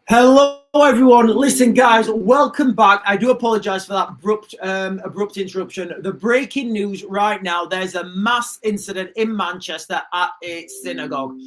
Hello, everyone. Listen, guys, welcome back. I do apologize for that abrupt interruption. The breaking news right now, there's a mass incident in Manchester at a synagogue.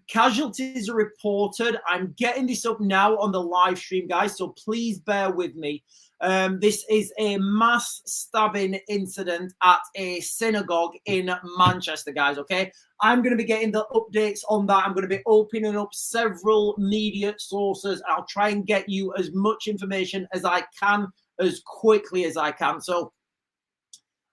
Casualties are reported. I'm getting this up now on the live stream, guys, so please bear with me. This is a mass stabbing incident at a synagogue in Manchester, guys, okay? I'm going to be getting the updates on that. I'm going to be opening up several media sources. I'll try and get you as much information as I can, as quickly as I can. So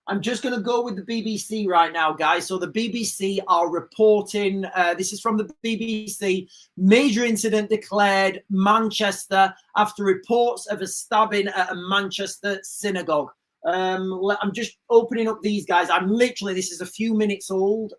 I'm just going to go with the BBC right now, guys. So the BBC are reporting, this is from the BBC, major incident declared Manchester after reports of a stabbing at a Manchester synagogue. I'm just opening up these, guys. This is a few minutes old.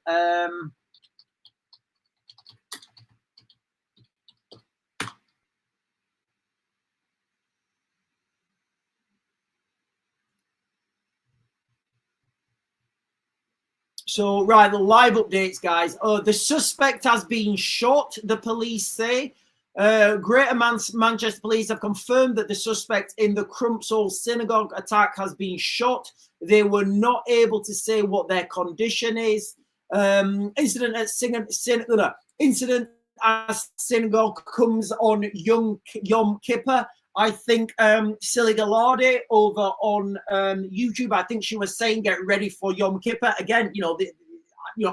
So, right, the live updates, guys. The suspect has been shot, the police say. Greater Manchester police have confirmed that the suspect in the Crumpsall synagogue attack has been shot. They were not able to say what their condition is. Incident at synagogue comes on Yom Kippur. I think Silly Gallardi over on YouTube, I think she was saying get ready for Yom Kippur. Again,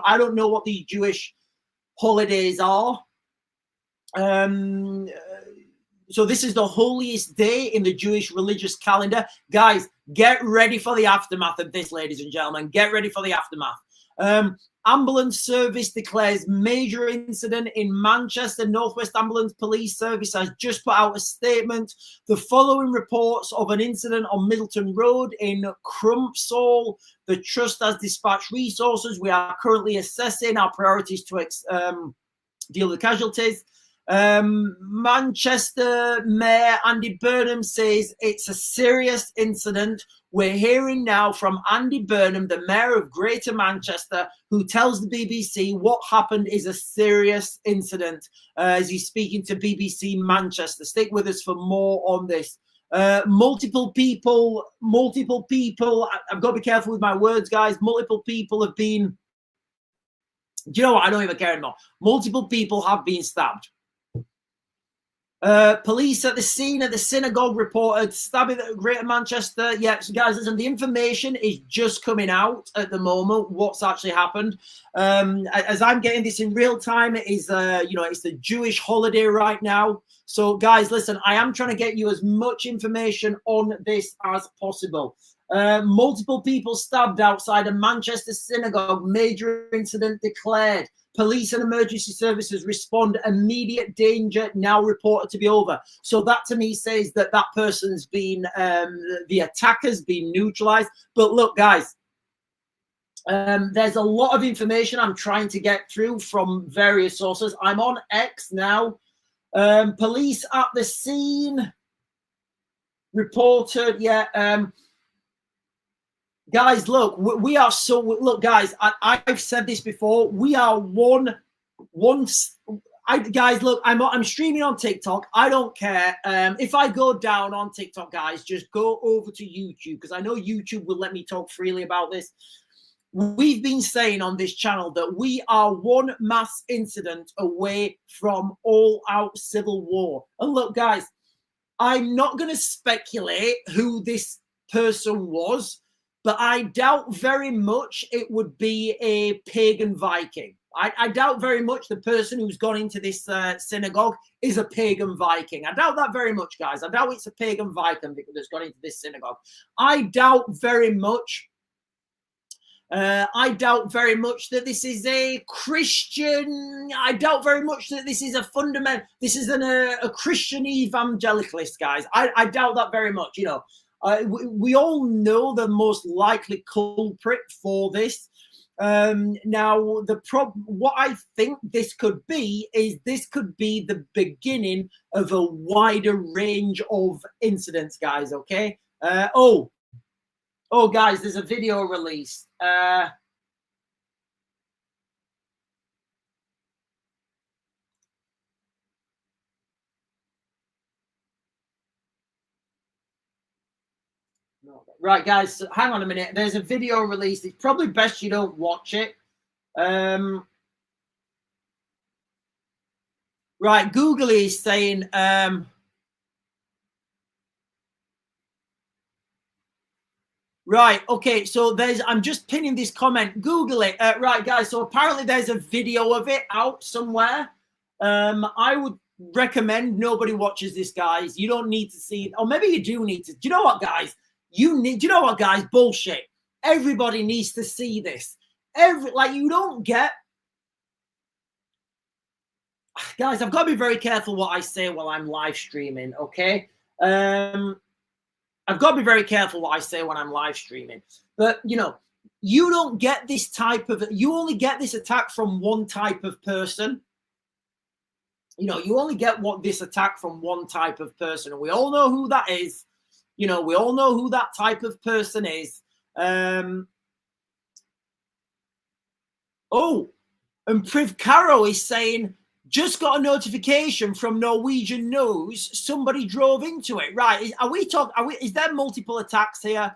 I don't know what the Jewish holidays are. So this is the holiest day in the Jewish religious calendar. Guys, get ready for the aftermath of this, ladies and gentlemen. Get ready for the aftermath. Ambulance service declares major incident in Manchester. Northwest Ambulance Police Service has just put out a statement. The following reports of an incident on Middleton Road in Crumpsall. The trust has dispatched resources. We are currently assessing our priorities to deal with casualties. Manchester Mayor Andy Burnham says it's a serious incident. We're hearing now from Andy Burnham, the Mayor of Greater Manchester, who tells the BBC what happened is a serious incident as he's speaking to BBC Manchester. Stick with us for more on this. Multiple people, I've got to be careful with my words, guys. Multiple people have been, do you know what? I don't even care anymore. Multiple people have been stabbed. Police at the scene at the synagogue reported stabbing at Greater Manchester. Yeah, so guys, listen, the information is just coming out at the moment. What's actually happened? As I'm getting this in real time, it is it's the Jewish holiday right now. So, guys, listen, I am trying to get you as much information on this as possible. Multiple people stabbed outside a Manchester synagogue. Major incident declared. Police and emergency services respond. Immediate danger now reported to be over. So that to me says that that person's been, the attacker's been neutralized. But look, guys, there's a lot of information I'm trying to get through from various sources. I'm on X now. Police at the scene reported, guys, look, we are so, look, guys, I've said this before. We are guys, look, I'm streaming on TikTok. I don't care. If I go down on TikTok, guys, just go over to YouTube because I know YouTube will let me talk freely about this. We've been saying on this channel that we are one mass incident away from all-out civil war. And look, guys, I'm not going to speculate who this person was, but I doubt very much it would be a pagan Viking. I doubt very much the person who's gone into this synagogue is a pagan Viking. I doubt that very much, guys. I doubt it's a pagan Viking that's gone into this synagogue. I doubt very much that this is a Christian. I doubt very much that this is a Christian evangelicalist, guys. I doubt that very much, we all know the most likely culprit for this. Now, what I think this could be is this could be the beginning of a wider range of incidents, guys, okay? Guys, there's a video released. Right, guys, so hang on a minute. There's a video released. It's probably best you don't watch it. Right, Google is saying right, okay, so I'm just pinning this comment. Google it. Right, guys, so apparently there's a video of it out somewhere. I would recommend nobody watches this, guys. You don't need to see it, or maybe you do need to. Do you know what, guys? Do you know what, guys? Bullshit. Everybody needs to see this. You don't get. Guys, I've got to be very careful what I say while I'm live streaming, okay? I've got to be very careful what I say when I'm live streaming. But, you know, you don't get this type of, you only get this attack from one type of person. You know, you only get this attack from one type of person. And we all know who that is. You know, we all know who that type of person is. Oh, and Priv Caro is saying, just got a notification from Norwegian News. Somebody drove into it. Right. Is there multiple attacks here?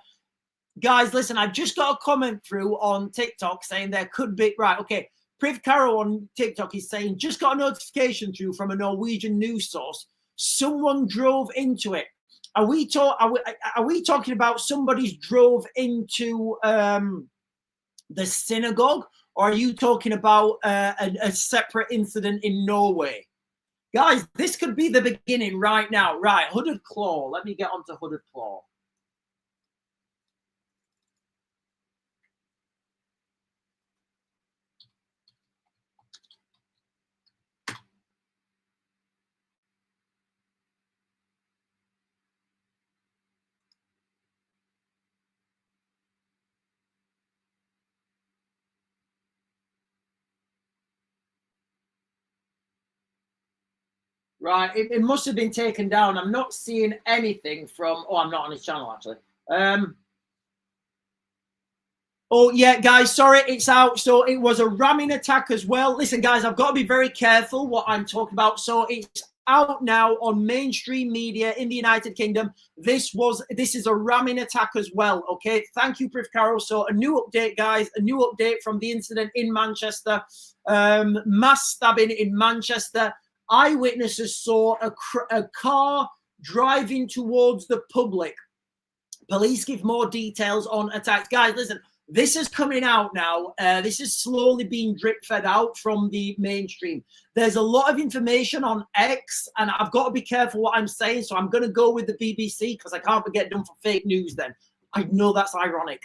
Guys, listen, I've just got a comment through on TikTok saying there could be. Right. Okay. Priv Caro on TikTok is saying, just got a notification through from a Norwegian news source. Someone drove into it. Are we talking about somebody's drove into the synagogue? Or are you talking about a separate incident in Norway? Guys, this could be the beginning right now. Right, Hooded Claw. Let me get onto Hooded Claw. Right, it must have been taken down. I'm not seeing anything from. Oh, I'm not on his channel actually. Oh yeah, guys, sorry, it's out. So it was a ramming attack as well. Listen, guys, I've got to be very careful what I'm talking about. So it's out now on mainstream media in the United Kingdom. This is a ramming attack as well. Okay, thank you, Priv Carroll. So a new update, guys. A new update from the incident in Manchester. Mass stabbing in Manchester. Eyewitnesses saw a car driving towards the public. Police give more details on attacks. Guys, listen, this is coming out now. This is slowly being drip-fed out from the mainstream. There's a lot of information on X, and I've got to be careful what I'm saying, so I'm going to go with the BBC because I can't get done for fake news then. I know that's ironic.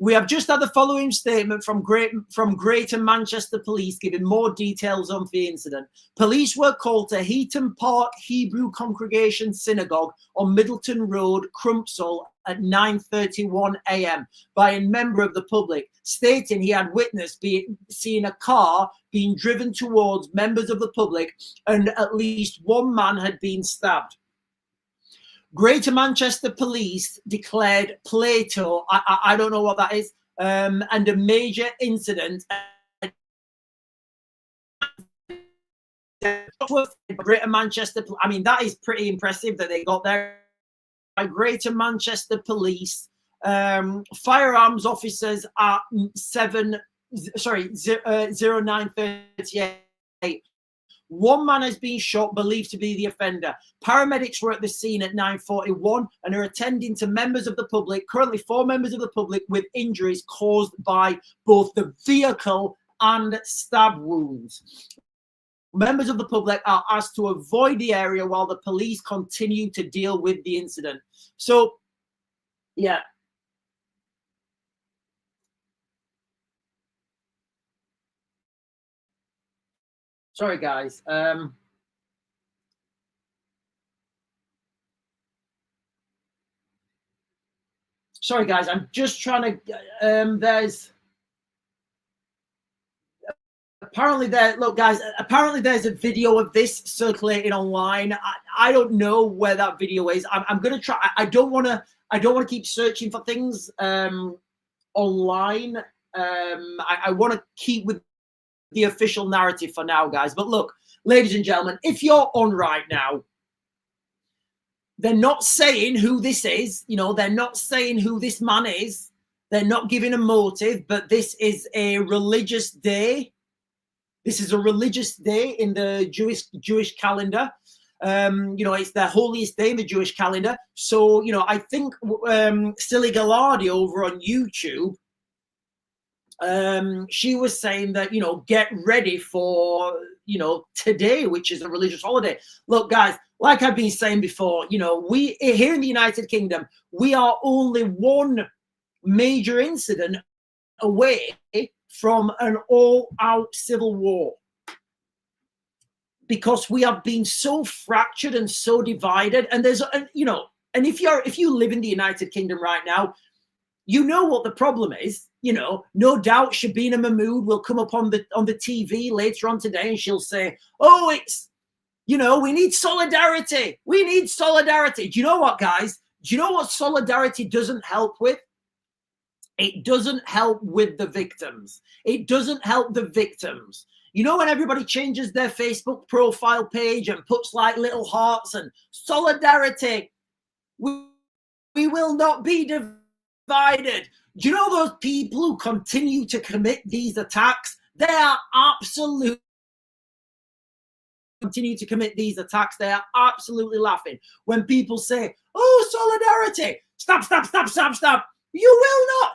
We have just had the following statement from Greater Manchester Police giving more details on the incident. Police were called to Heaton Park Hebrew Congregation Synagogue on Middleton Road, Crumpsall at 9:31 a.m. by a member of the public, stating he had witnessed seeing a car being driven towards members of the public and at least one man had been stabbed. Greater Manchester Police declared Plato, I don't know what that is, and a major incident. Greater Manchester, I mean, that is pretty impressive that they got there. By Greater Manchester Police, firearms officers at 09:38. One man has been shot, believed to be the offender. Paramedics were at the scene at 9:41 and are attending to members of the public, currently 4 members of the public with injuries caused by both the vehicle and stab wounds. Members of the public are asked to avoid the area while the police continue to deal with the incident. So, yeah. Sorry, guys. Sorry, guys. I'm just trying to. There's apparently look, guys. Apparently, there's a video of this circulating online. I don't know where that video is. I'm gonna try. I don't want to keep searching for things online. I want to keep with the official narrative for now, guys. But look, ladies and gentlemen, if you're on right now, They're not saying who this is. You know, they're not saying who this man is. They're not giving a motive, but this is a religious day. This is a religious day in the Jewish calendar. You know, it's their holiest day in the Jewish calendar. So, you know, I think Silly Gallardi over on YouTube, she was saying that, you know, get ready for, you know, today, which is a religious holiday. Look, guys, like I've been saying before, you know, we here in the United Kingdom, we are only one major incident away from an all-out civil war, because we have been so fractured and so divided. And there's, you know, and if you live in the United Kingdom right now, you know what the problem is. You know, no doubt Shabina Mahmood will come up on the TV later on today and she'll say, oh, it's, you know, we need solidarity. We need solidarity. Do you know what, guys? Do you know what solidarity doesn't help with? It doesn't help with the victims. It doesn't help the victims. You know, when everybody changes their Facebook profile page and puts like little hearts and solidarity, we will not be divided. Do you know those people who continue to commit these attacks? They are absolutely continue to commit these attacks. They are absolutely laughing when people say, oh, solidarity. Stop, stop, stop, stop, stop. You will not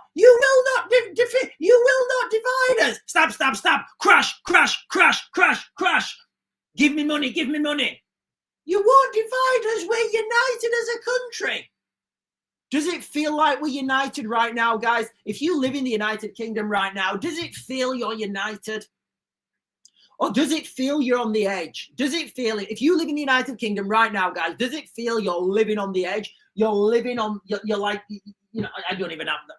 divide us. Stop, stop, stop. Crash, crash, crash, crash, crash. Give me money, give me money. You won't divide us. We're united as a country. Does it feel like we're united right now, guys? If you live in the United Kingdom right now, does it feel you're united? Or does it feel you're on the edge? Does it feel, if you live in the United Kingdom right now, guys, does it feel you're living on the edge? You're living on, you're like, you know, I don't even have that.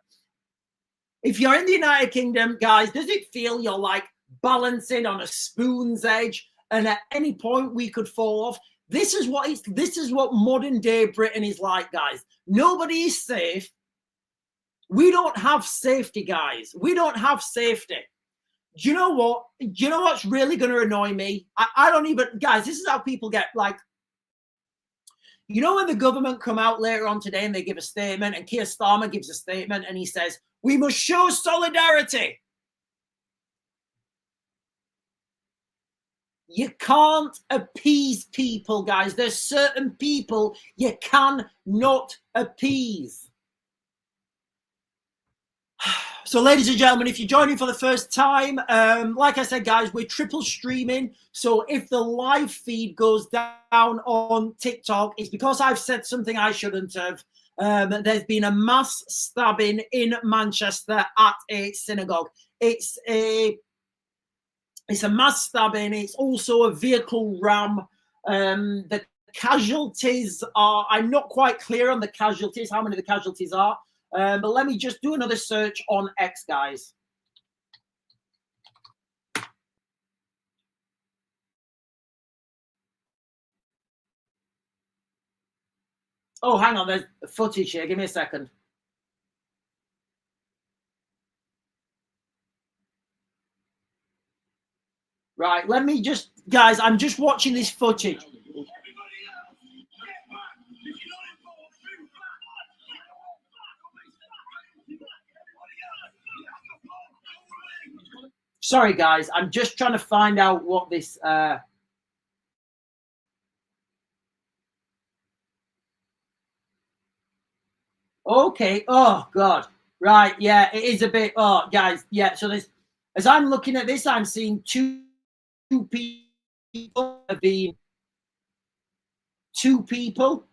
If you're in the United Kingdom, guys, does it feel you're like balancing on a spoon's edge and at any point we could fall off? This is what modern day Britain is like, guys. Nobody is safe. We don't have safety, guys. We don't have safety. Do you know what? Do you know what's really going to annoy me? I don't even, guys, this is how people get like, you know, when the government come out later on today and they give a statement and Keir Starmer gives a statement and he says, we must show solidarity. You can't appease people, guys. There's certain people you cannot appease. So, ladies and gentlemen, if you're joining for the first time, like I said, guys, we're triple streaming. So if the live feed goes down on TikTok, it's because I've said something I shouldn't have. There's been a mass stabbing in Manchester at a synagogue. It's a mass stabbing. It's also a vehicle ram. The casualties are, I'm not quite clear on the casualties, how many the casualties are. But let me just do another search on X, guys. Oh, hang on. There's footage here. Give me a second. Right. Let me just, guys, I'm just watching this footage. Sorry, guys. I'm just trying to find out what this... Okay. Oh, God. Right. Yeah, it is a bit... Oh, guys. Yeah, so there's... As I'm looking at this, I'm seeing two people being... Two people.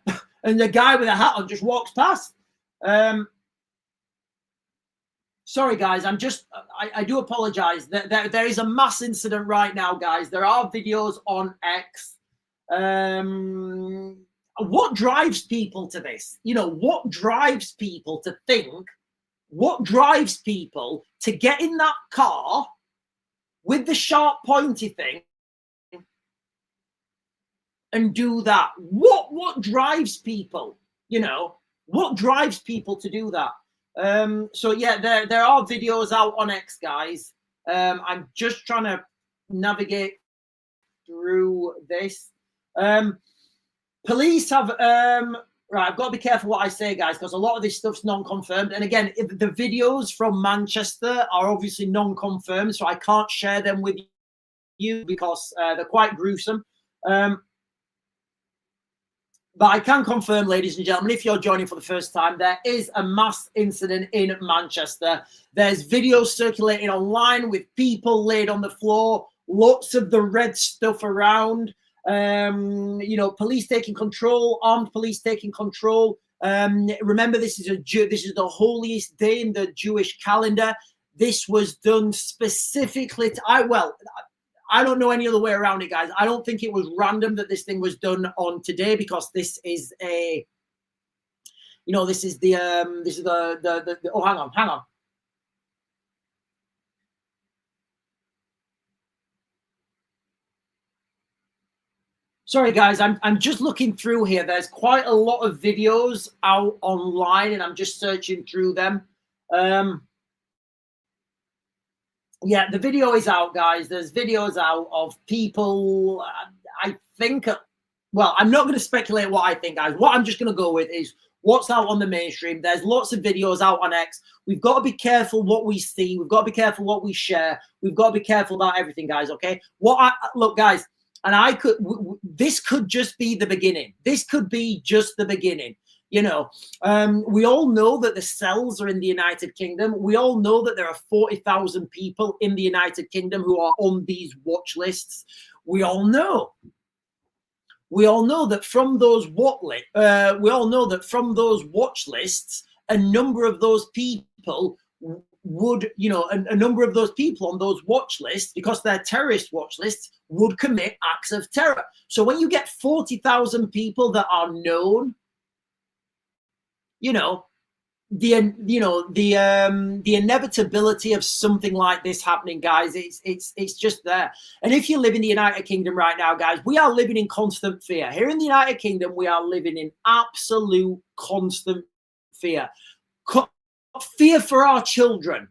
And the guy with a hat on just walks past. Sorry, guys. I do apologize. There is a mass incident right now, guys. There are videos on X. What drives people to this? You know, what drives people to think? What drives people to get in that car with the sharp, pointy thing and do that? What drives people? You know, what drives people to do that? So yeah, there are videos out on X, guys. I'm just trying to navigate through this. Police have right, I've got to be careful what I say, guys, because a lot of this stuff's non-confirmed. And again, the videos from Manchester are obviously non-confirmed, so I can't share them with you because they're quite gruesome. But I can confirm, ladies and gentlemen, if you're joining for the first time, there is a mass incident in Manchester. There's videos circulating online with people laid on the floor, lots of the red stuff around. You know, police taking control, armed police taking control. Remember, this is the holiest day in the Jewish calendar. This was done specifically to, I don't know any other way around it, guys. I don't think it was random that this thing was done on today, because this is a, you know, this is the oh, hang on. Sorry, guys, I'm just looking through here. There's quite a lot of videos out online, and I'm just searching through them. Yeah, the video is out, guys. There's videos out of people, I think, well, I'm not going to speculate what I think, guys. What I'm just going to go with is what's out on the mainstream. There's lots of videos out on X. We've got to be careful what we see. We've got to be careful what we share. We've got to be careful about everything, guys, okay? Look, guys, and this could just be the beginning. This could be just the beginning. You know, we all know that the cells are in the United Kingdom. We all know that there are 40,000 people in the United Kingdom who are on these watch lists. We all know that from those watch lists, a number of those people would, you know, a number of those people on those watch lists, because they're terrorist watch lists, would commit acts of terror. So when you get 40,000 people that are known, you know, the inevitability of something like this happening, guys, it's just there. And if you live in the United Kingdom right now, guys, we are living in constant fear. Here in the United Kingdom, we are living in absolute constant fear. Fear for our children,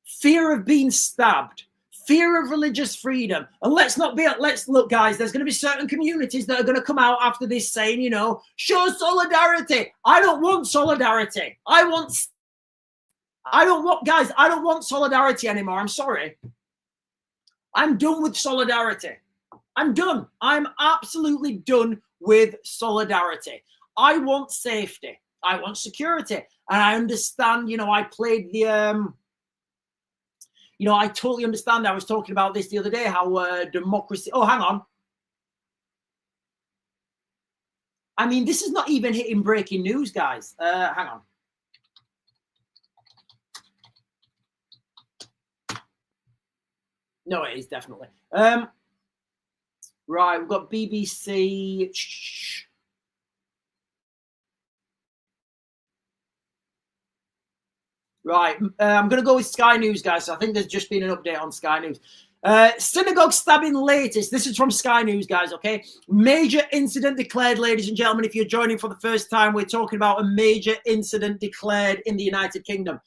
fear of being stabbed, fear of religious freedom. And let's look, guys, there's going to be certain communities that are going to come out after this saying, you know, show solidarity. I don't want solidarity. I don't want solidarity anymore. I'm sorry. I'm done with solidarity. I'm done. I'm absolutely done with solidarity. I want safety. I want security. And I understand, you know, I played the, you know, I totally understand. I was talking about this the other day, how democracy. Oh, hang on. I mean, this is not even hitting breaking news, guys. Hang on. No, it is definitely. Right, we've got BBC. Right, I'm going to go with Sky News, guys. So I think there's just been an update on Sky News. Synagogue stabbing latest. This is from Sky News, guys, okay? Major incident declared, ladies and gentlemen. If you're joining for the first time, we're talking about a major incident declared in the United Kingdom.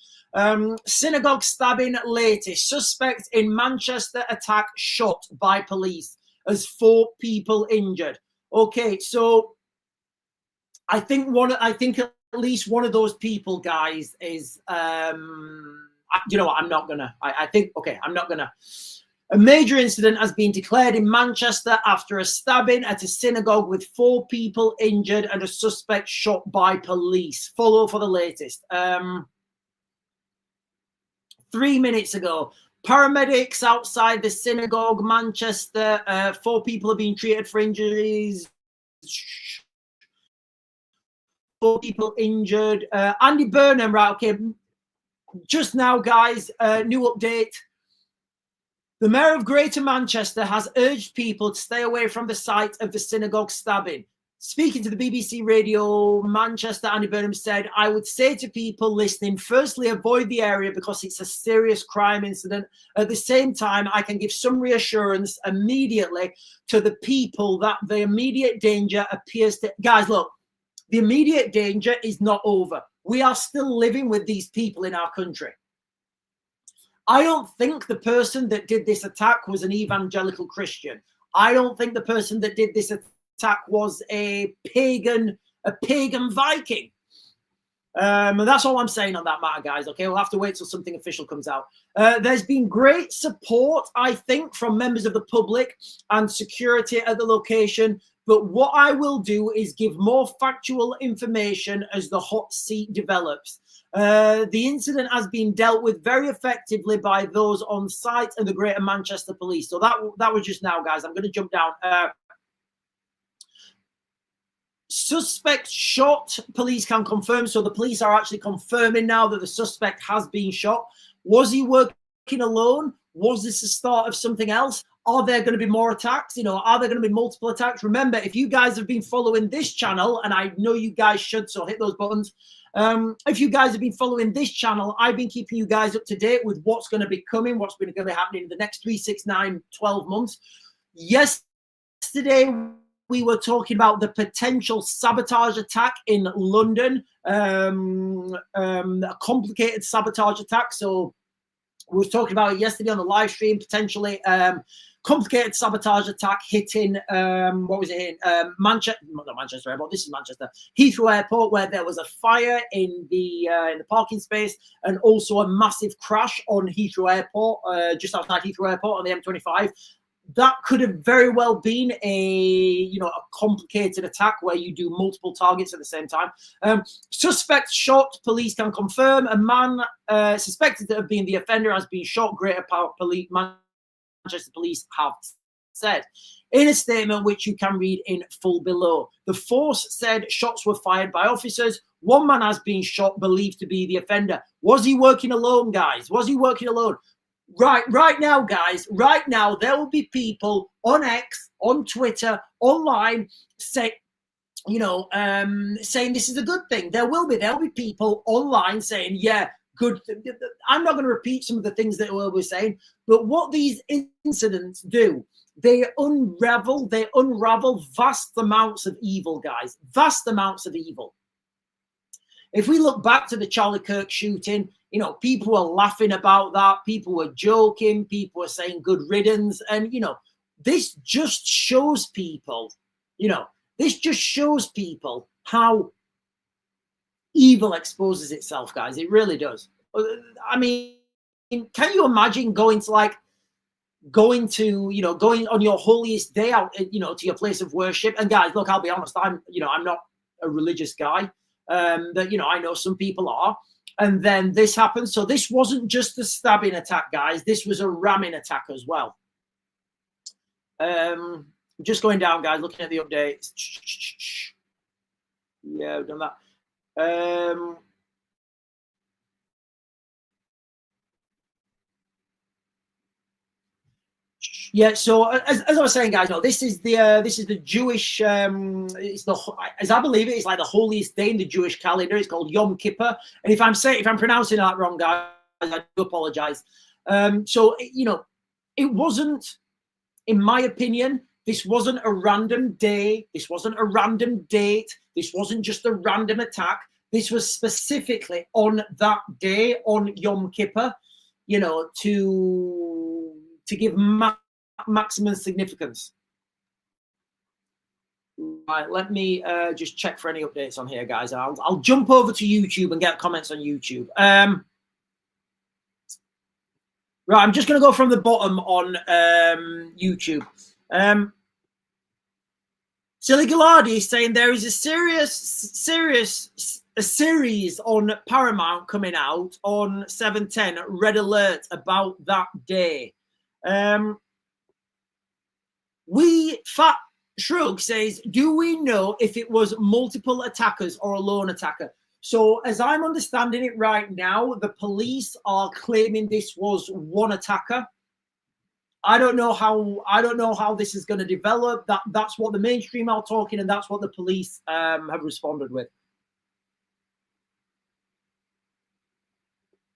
Synagogue stabbing latest. Suspect in Manchester attack shot by police as 4 people injured. Okay, so I think at least one of those people, guys, is you know what, I'm not gonna. I'm not gonna. A major incident has been declared in Manchester after a stabbing at a synagogue with 4 people injured and a suspect shot by police. Follow for the latest. 3 minutes ago, paramedics outside the synagogue, Manchester. 4 people are being treated for injuries. 4 people injured. Andy Burnham, right? Okay. Just now, guys, new update. The mayor of Greater Manchester has urged people to stay away from the site of the synagogue stabbing. Speaking to the BBC Radio Manchester, Andy Burnham said, I would say to people listening, firstly, avoid the area because it's a serious crime incident. At the same time, I can give some reassurance immediately to the people that the immediate danger appears to... Guys, look, the immediate danger is not over. We are still living with these people in our country. I don't think the person that did this attack was an evangelical Christian. I don't think the person that did this attack was a pagan Viking. And that's all I'm saying on that matter, guys. Okay, we'll have to wait till something official comes out. There's been great support, I think, from members of the public and security at the location. But what I will do is give more factual information as the hot seat develops. The incident has been dealt with very effectively by those on site and the Greater Manchester Police. So that was just now, guys. I'm going to jump down. Suspect shot, police can confirm. So the police are actually confirming now that the suspect has been shot. Was he working alone? Was this the start of something else? Are there going to be more attacks? Are there going to be multiple attacks? Remember, if you guys have been following this channel, and I know you guys should, so hit those buttons. If you guys have been following this channel, I've been keeping you guys up to date with what's going to be coming, what's going to be happening in the next 3, 6, 9, 12 months. Yesterday, we were talking about the potential sabotage attack in London, a complicated sabotage attack. So we were talking about it yesterday on the live stream, potentially complicated sabotage attack hitting, what was it hitting? Manchester, not Manchester Airport, this is Manchester, Heathrow Airport, where there was a fire in the parking space and also a massive crash on Heathrow Airport, just outside Heathrow Airport on the M25. That could have very well been a complicated attack where you do multiple targets at the same time. Suspect shot, police can confirm. A man suspected to have been the offender has been shot. Greater Manchester Police have said in a statement, which you can read in full below. The force said shots were fired by officers. One man has been shot, believed to be the offender. Was he working alone, guys? Was he working alone? Right now, guys, right now, there will be people on X, on Twitter, online, saying this is a good thing. There will be people online saying, yeah, good. I'm not going to repeat some of the things that we're saying, but what these incidents do, they unravel vast amounts of evil, guys, vast amounts of evil. If we look back to the Charlie Kirk shooting, people were laughing about that. People were joking. People were saying good riddance. And, this just shows people, how evil exposes itself, guys. It really does. I mean, can you imagine going on your holiest day out, to your place of worship? And guys, look, I'll be honest, I'm not a religious guy. That I know some people are, and then this happened. So this wasn't just a stabbing attack, guys. This was a ramming attack as well. Just going down, guys, looking at the updates. Yeah, we've done that. Yeah, so as I was saying, guys, this is the Jewish, as I believe it, it's like the holiest day in the Jewish calendar. It's called Yom Kippur, and if I'm pronouncing that wrong, guys, I do apologize. So it wasn't, in my opinion, this wasn't a random day. This wasn't a random date. This wasn't just a random attack. This was specifically on that day, on Yom Kippur, to give maximum significance. Right, let me just check for any updates on here, guys. I'll jump over to YouTube and get comments on YouTube. Right, I'm just going to go from the bottom on YouTube. Silly Gallardi is saying there is a series on Paramount coming out on 7/10. Red alert about that day. Fat Shrug says, do we know if it was multiple attackers or a lone attacker? So as I'm understanding it right now, the police are claiming this was one attacker. I don't know how this is going to develop. That's what the mainstream are talking, and that's what the police have responded with.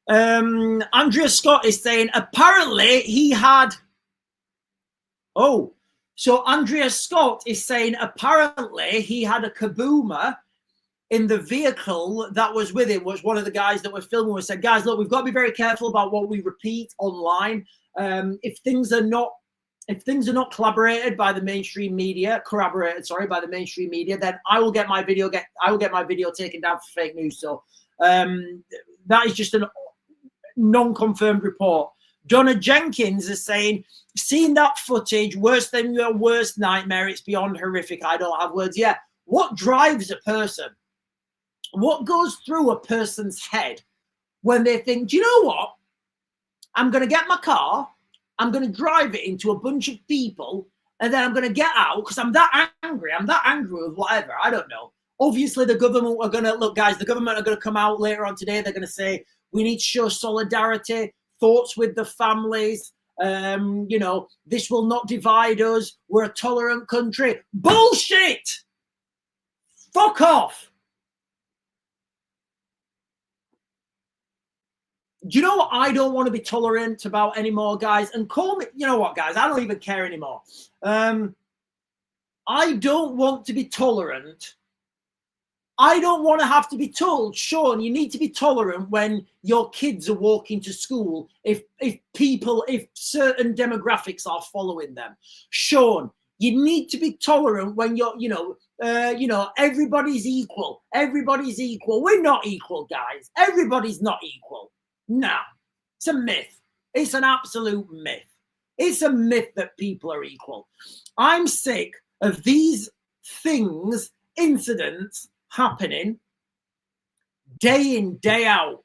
Andrea Scott is saying apparently he had. Oh, so Andrea Scott is saying apparently he had a kaboomer in the vehicle that was with him, was one of the guys that were filming and said, guys, look, we've got to be very careful about what we repeat online. If things are not if things are not corroborated by the mainstream media, by the mainstream media, then I will get my video taken down for fake news. So that is just a non-confirmed report. Donna Jenkins is saying, seeing that footage, worse than your worst nightmare, it's beyond horrific. I don't have words. Yeah. What drives a person? What goes through a person's head when they think, do you know what? I'm going to get my car, I'm going to drive it into a bunch of people, and then I'm going to get out because I'm that angry. I'm that angry with whatever. I don't know. Obviously, the government are going to, look, guys, the government are going to come out later on today. They're going to say, we need to show solidarity, thoughts with the families. You know, this will not divide us. We're a tolerant country. Bullshit! Fuck off. Do you know what I don't want to be tolerant about anymore, guys? And call me, you know what, guys? I don't even care anymore. I don't want to be tolerant. I don't want to have to be told, Sean, you need to be tolerant when your kids are walking to school if certain demographics are following them. Sean, you need to be tolerant when you're, everybody's equal. Everybody's equal. We're not equal, guys. Everybody's not equal. No, it's a myth. It's an absolute myth. It's a myth that people are equal. I'm sick of these things, incidents happening day in, day out.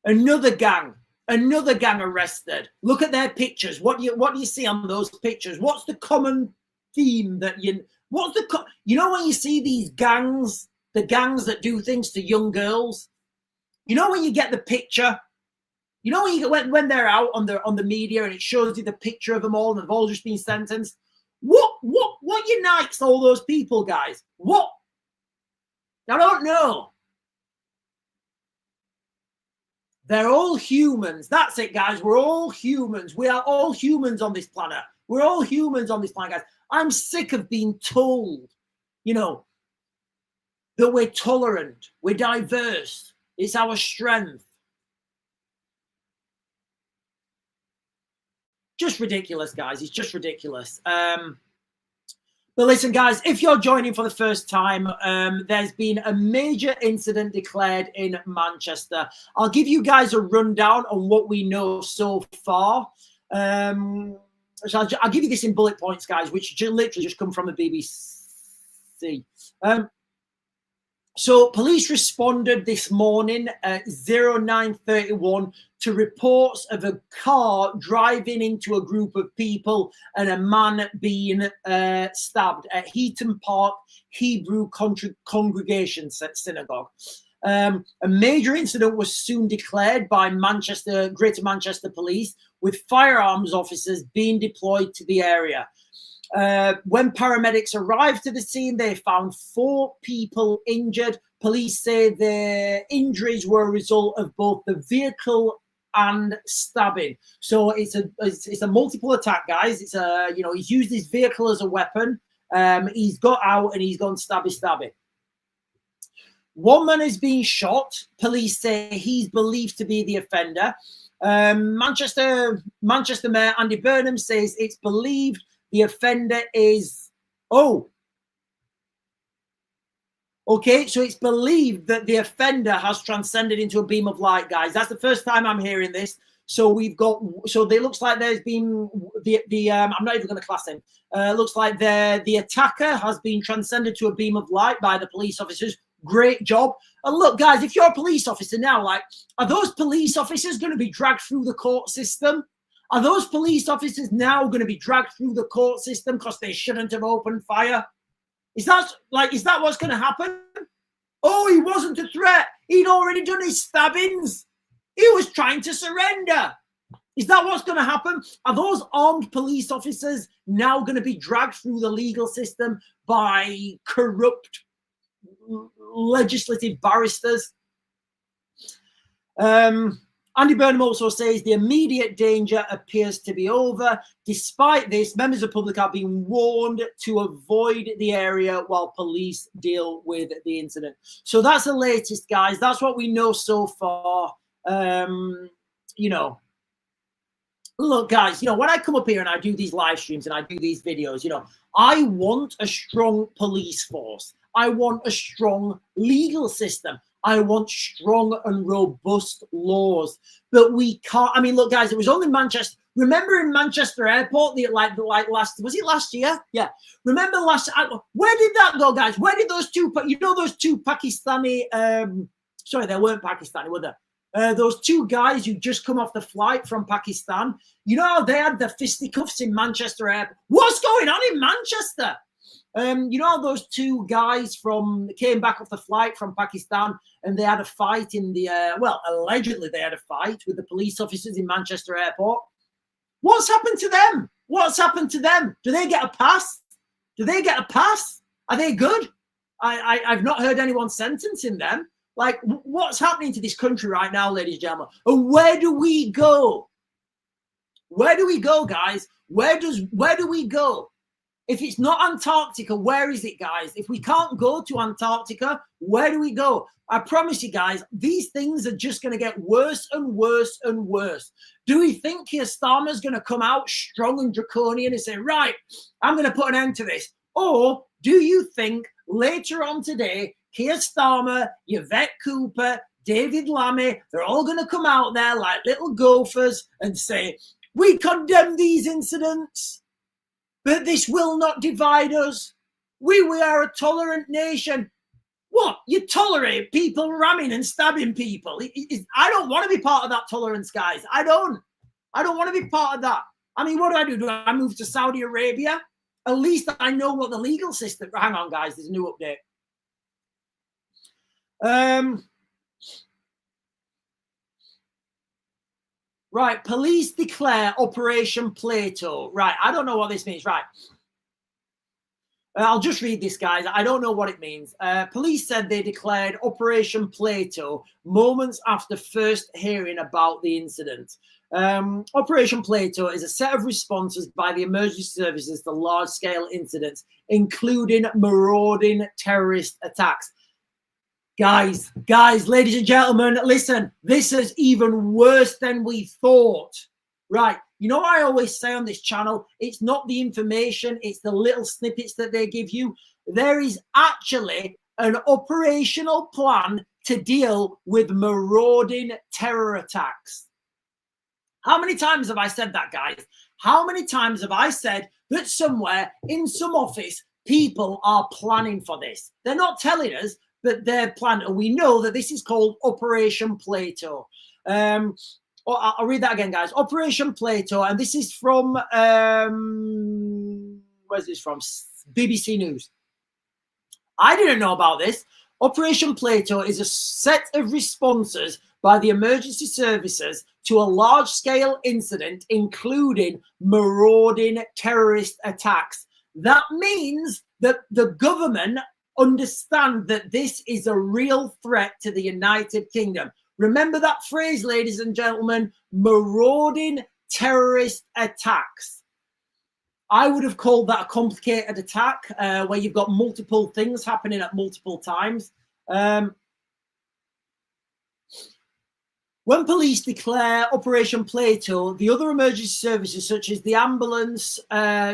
Another gang arrested. Look at their pictures. What do you see on those pictures? What's the common theme that when you see these gangs, the gangs that do things to young girls, you know when you get the picture, you know when you get when they're out on the media and it shows you the picture of them all and they've all just been sentenced. What unites all those people, guys? What? I don't know. They're all humans. That's it, guys. We're all humans. We are all humans on this planet. We're all humans on this planet, guys. I'm sick of being told, that we're tolerant, we're diverse. It's our strength. Just ridiculous, guys. It's just ridiculous. But listen, guys, if you're joining for the first time, there's been a major incident declared in Manchester. I'll give you guys a rundown on what we know so far. So I'll give you this in bullet points, guys, which literally just come from the BBC. So police responded this morning at 09:31 to reports of a car driving into a group of people and a man being stabbed at Heaton Park Hebrew Congregation Synagogue. A major incident was soon declared by Greater Manchester Police, with firearms officers being deployed to the area. When paramedics arrived to the scene, they found 4 people injured. Police say the injuries were a result of both the vehicle and stabbing. So it's a multiple attack, guys. He's used his vehicle as a weapon. He's got out and he's gone stabby. One man is being shot. Police say he's believed to be the offender. Manchester Mayor Andy Burnham says it's believed the offender is, okay, so it's believed that the offender has transcended into a beam of light, guys. That's the first time I'm hearing this. So it looks like there's been I'm not even going to class him. Looks like the attacker has been transcended to a beam of light by the police officers. Great job. And look, guys, if you're a police officer now, are those police officers going to be dragged through the court system? Are those police officers now going to be dragged through the court system because they shouldn't have opened fire? Is that what's going to happen? Oh, he wasn't a threat. He'd already done his stabbings. He was trying to surrender. Is that what's going to happen? Are those armed police officers now going to be dragged through the legal system by corrupt legislative barristers? Andy Burnham also says the immediate danger appears to be over. Despite this, members of the public are being warned to avoid the area while police deal with the incident. So that's the latest, guys. That's what we know so far. Look, guys, you know, when I come up here and I do these live streams and I do these videos, you know, I want a strong police force. I want a strong legal system. I want strong and robust laws. But we can't. I mean, look, guys, it was only Manchester. Remember in Manchester Airport, like last, was it last year? Yeah. Remember last, where did that go, guys? Where did those two, you know, those two Pakistani, sorry, they weren't Pakistani, were they? Those two guys who just come off the flight from Pakistan, you know how they had the fisticuffs in Manchester Airport? What's going on in Manchester? You know how those two guys came back off the flight from Pakistan and they had a fight in the, well, allegedly they had a fight with the police officers in Manchester Airport. What's happened to them? What's happened to them? Do they get a pass? Do they get a pass? Are they good? I've not heard anyone sentencing them. Like, what's happening to this country right now, ladies and gentlemen? And where do we go? Where do we go, guys? Where do we go? If it's not Antarctica, where is it, guys? If we can't go to Antarctica, where do we go? I promise you, guys, these things are just going to get worse and worse and worse. Do we think Keir Starmer's going to come out strong and draconian and say, right, I'm going to put an end to this? Or do you think later on today, Keir Starmer, Yvette Cooper, David Lammy, they're all going to come out there like little gophers and say, we condemn these incidents, but this will not divide us. We are a tolerant nation. What? You tolerate people ramming and stabbing people? I don't want to be part of that tolerance, guys. I don't want to be part of that. I mean, what do? Do I move to Saudi Arabia? At least I know what the legal system... Hang on, guys. There's a new update. Right. Police declare Operation Plato. Right. I don't know what this means. Right. I'll just read this, guys. I don't know what it means. Police said they declared Operation Plato moments after first hearing about the incident. Operation Plato is a set of responses by the emergency services to large-scale incidents, including marauding terrorist attacks. Guys, ladies and gentlemen, listen, this is even worse than we thought. Right. You know, I always say on this channel, it's not the information, it's the little snippets that they give you. There is actually an operational plan to deal with marauding terror attacks. How many times have I said that, guys? How many times have I said that somewhere in some office, people are planning for this? They're not telling us, but they're planning. And we know that this is called Operation Plato. I'll read that again, guys. Operation Plato, and this is from, where's this from? BBC News. I didn't know about this. Operation Plato is a set of responses by the emergency services to a large-scale incident, including marauding terrorist attacks. That means that the government understand that this is a real threat to the United Kingdom. Remember that phrase, ladies and gentlemen, marauding terrorist attacks. I would have called that a complicated attack where you've got multiple things happening at multiple times. When police declare Operation Plato, the other emergency services, such as the ambulance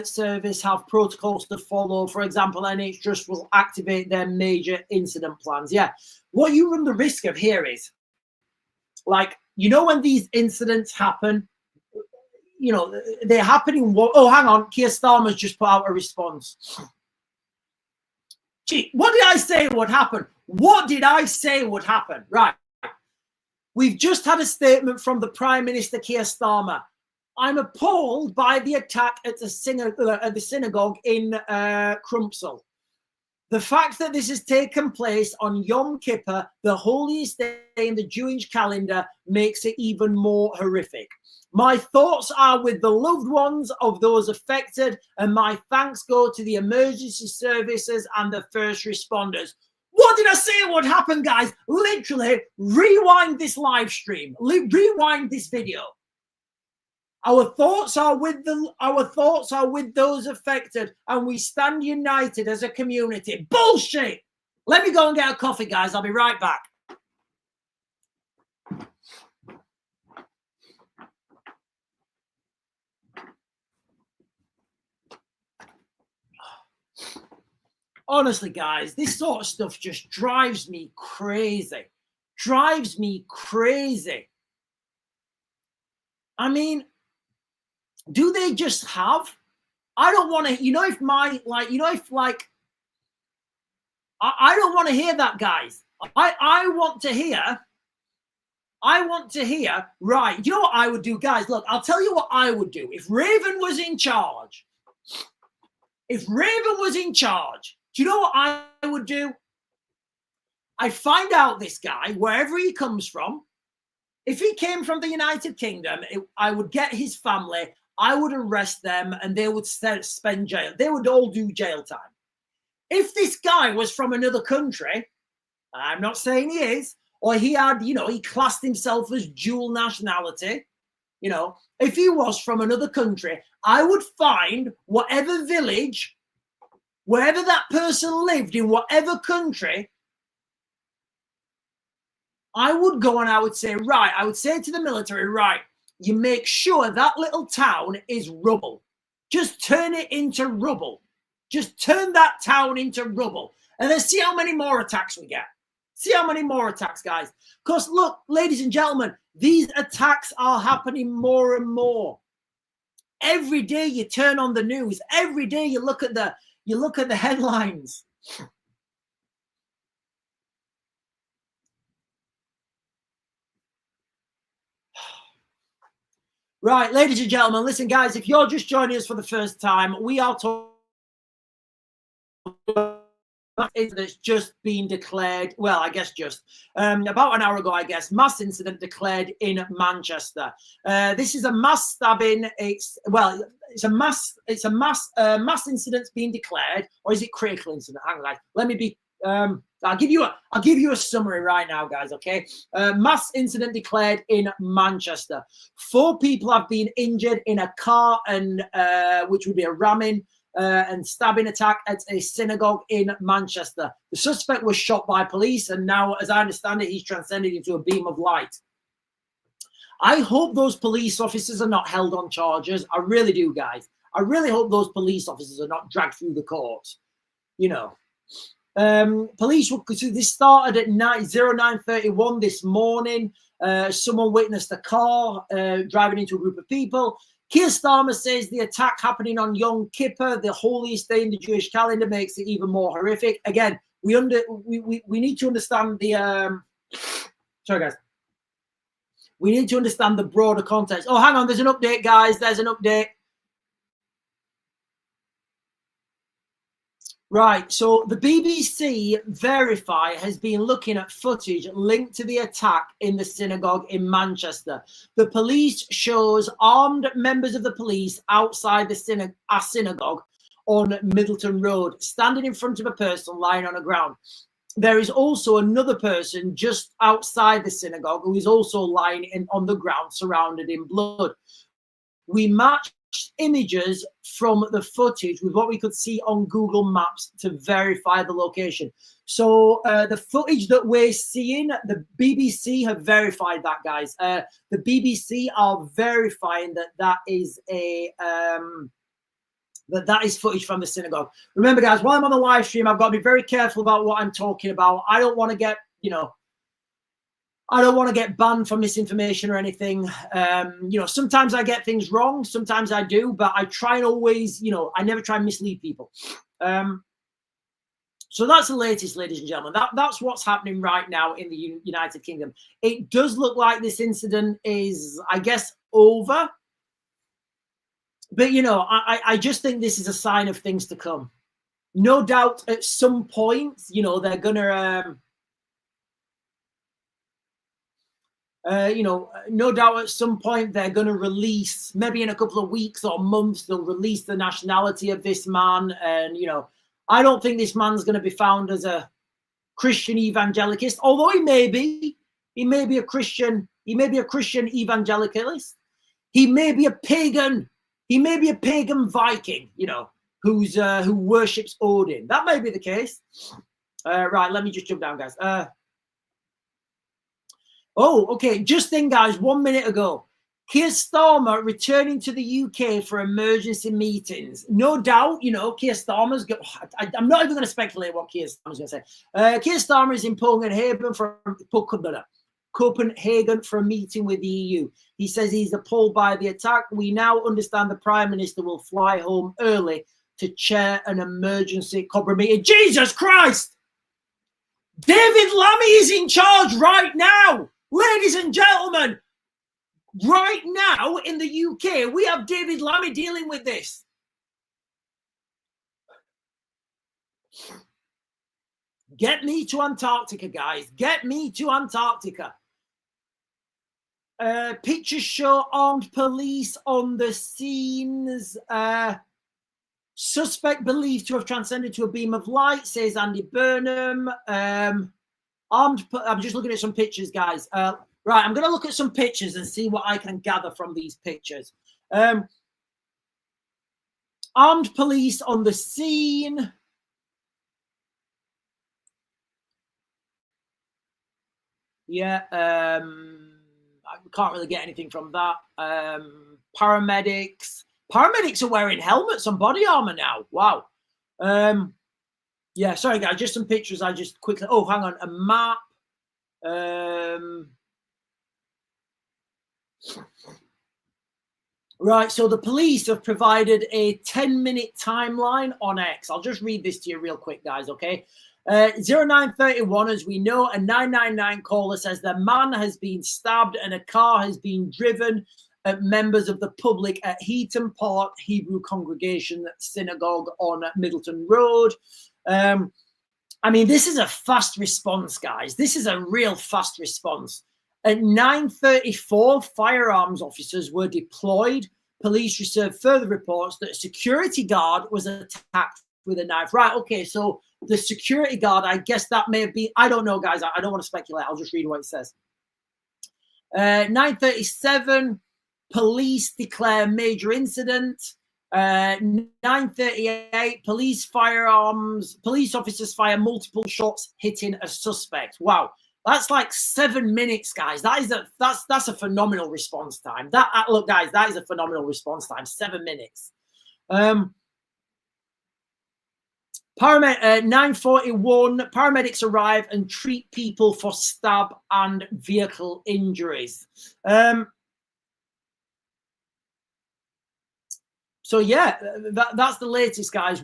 service, have protocols to follow. For example, NHS will activate their major incident plans. Yeah, what you run the risk of here is, like, you know, when these incidents happen, you know, they're happening. Oh, hang on. Keir Starmer's just put out a response. Gee, what did I say would happen? What did I say would happen? Right. We've just had a statement from the Prime Minister, Keir Starmer. I'm appalled by the attack at the synagogue in Crumpsall. The fact that this has taken place on Yom Kippur, the holiest day in the Jewish calendar, makes it even more horrific. My thoughts are with the loved ones of those affected, and my thanks go to the emergency services and the first responders. What did I say would happen, guys? Literally, rewind this live stream. Rewind this video. Our thoughts are with those affected, and we stand united as a community. Bullshit! Let me go and get a coffee, guys. I'll be right back. Honestly, guys, this sort of stuff just drives me crazy. Drives me crazy. I mean, do they just have? I don't want to, if my, I don't want to hear that, guys. I want to hear, right, you know what I would do, guys? Look, I'll tell you what I would do. If Raven was in charge, do you know what I would do? I'd find out this guy, wherever he comes from. If he came from the United Kingdom, I would get his family, I would arrest them, and they would spend jail. They would all do jail time. If this guy was from another country, I'm not saying he is, or he had, he classed himself as dual nationality, if he was from another country, I would find whatever village, wherever that person lived in whatever country, I would go and I would say, right, I would say to the military, right, you make sure that little town is rubble. Just turn it into rubble. Just turn that town into rubble. And then see how many more attacks we get. See how many more attacks, guys. Because look, ladies and gentlemen, these attacks are happening more and more. Every day you turn on the news. Every day you look at the headlines. Right, ladies and gentlemen, listen, guys, if you're just joining us for the first time, we are talking that's just been declared, well, I guess just about an hour ago, I guess, mass incident declared in Manchester. This is a mass stabbing. It's a mass incident being declared, or is it critical incident? Hang on, guys. Let me be. I'll give you a summary right now, guys. Okay, mass incident declared in Manchester. 4 people have been injured in a car, and which would be a ramming and stabbing attack at a synagogue in Manchester. The suspect was shot by police, and now, as I understand it, he's transcended into a beam of light. I hope those police officers are not held on charges. I really do, guys. I really hope those police officers are not dragged through the courts. Police, this started at 09:31 this morning. Someone witnessed a car driving into a group of people. Keir Starmer says the attack happening on Yom Kippur, the holiest day in the Jewish calendar, makes it even more horrific. Again, we need to understand the sorry, guys. We need to understand the broader context. Oh, hang on, there's an update, guys. There's an update. Right, so the BBC Verify has been looking at footage linked to the attack in the synagogue in Manchester. The police shows armed members of the police outside the synagogue on Middleton Road, standing in front of a person lying on the ground. There is also another person just outside the synagogue who is also lying on the ground, surrounded in blood. We matched images from the footage with what we could see on Google Maps to verify the location. So the footage that we're seeing, the BBC have verified that, guys. The BBC are verifying that is a that is footage from the synagogue. Remember, guys, while I'm on the live stream, I've got to be very careful about what I'm talking about. I don't want to get, I don't want to get banned for misinformation or anything. Sometimes I get things wrong. Sometimes I do, but I try and always, I never try and mislead people. So that's the latest, ladies and gentlemen. That's what's happening right now in the United Kingdom. It does look like this incident is, I guess, over. But, I just think this is a sign of things to come. No doubt at some point, they're going to... no doubt at some point they're going to release, maybe in a couple of weeks or months, they'll release the nationality of this man. And, I don't think this man's going to be found as a Christian evangelicalist, although he may be a Christian. He may be a Christian evangelicalist. He may be a pagan. He may be a pagan Viking, who worships Odin. That may be the case. Right, let me just jump down, guys. Oh, okay. Just think, guys, 1 minute ago, Keir Starmer returning to the UK for emergency meetings. No doubt, Keir Starmer's I'm not even going to speculate what Keir Starmer's going to say. Keir Starmer is in Copenhagen for a meeting with the EU. He says he's appalled by the attack. We now understand the Prime Minister will fly home early to chair an emergency Cobra meeting. Jesus Christ! David Lammy is in charge right now. Ladies and gentlemen, right now in the UK, we have David Lammy dealing with this. Get me to Antarctica, guys. Get me to Antarctica. Pictures show armed police on the scenes. Suspect believed to have transcended to a beam of light, says Andy Burnham. I'm just looking at some pictures, guys. Right, I'm going to look at some pictures and see what I can gather from these pictures. Armed police on the scene. Yeah, I can't really get anything from that. Paramedics. Paramedics are wearing helmets and body armor now. Wow. Yeah, sorry, guys. Just some pictures. I just quickly... Oh, hang on. A map. Right, so the police have provided a 10-minute timeline on X. I'll just read this to you real quick, guys, okay? 0931, as we know, a 999 caller says the man has been stabbed and a car has been driven at members of the public at Heaton Park Hebrew Congregation Synagogue on Middleton Road. I mean, this is a fast response, guys. This is a real fast response. At 9:34, firearms officers were deployed. Police received further reports that a security guard was attacked with a knife. Right, okay, so the security guard, I guess that may have been, I don't know, guys. I don't want to speculate. I'll just read what it says. 9:37, police declare major incident. 9:38, police officers fire multiple shots hitting a suspect. Wow. That's like 7 minutes, guys. That's a phenomenal response time. Look, guys, that is a phenomenal response time. 7 minutes. 9:41, paramedics arrive and treat people for stab and vehicle injuries. So yeah, that's the latest, guys.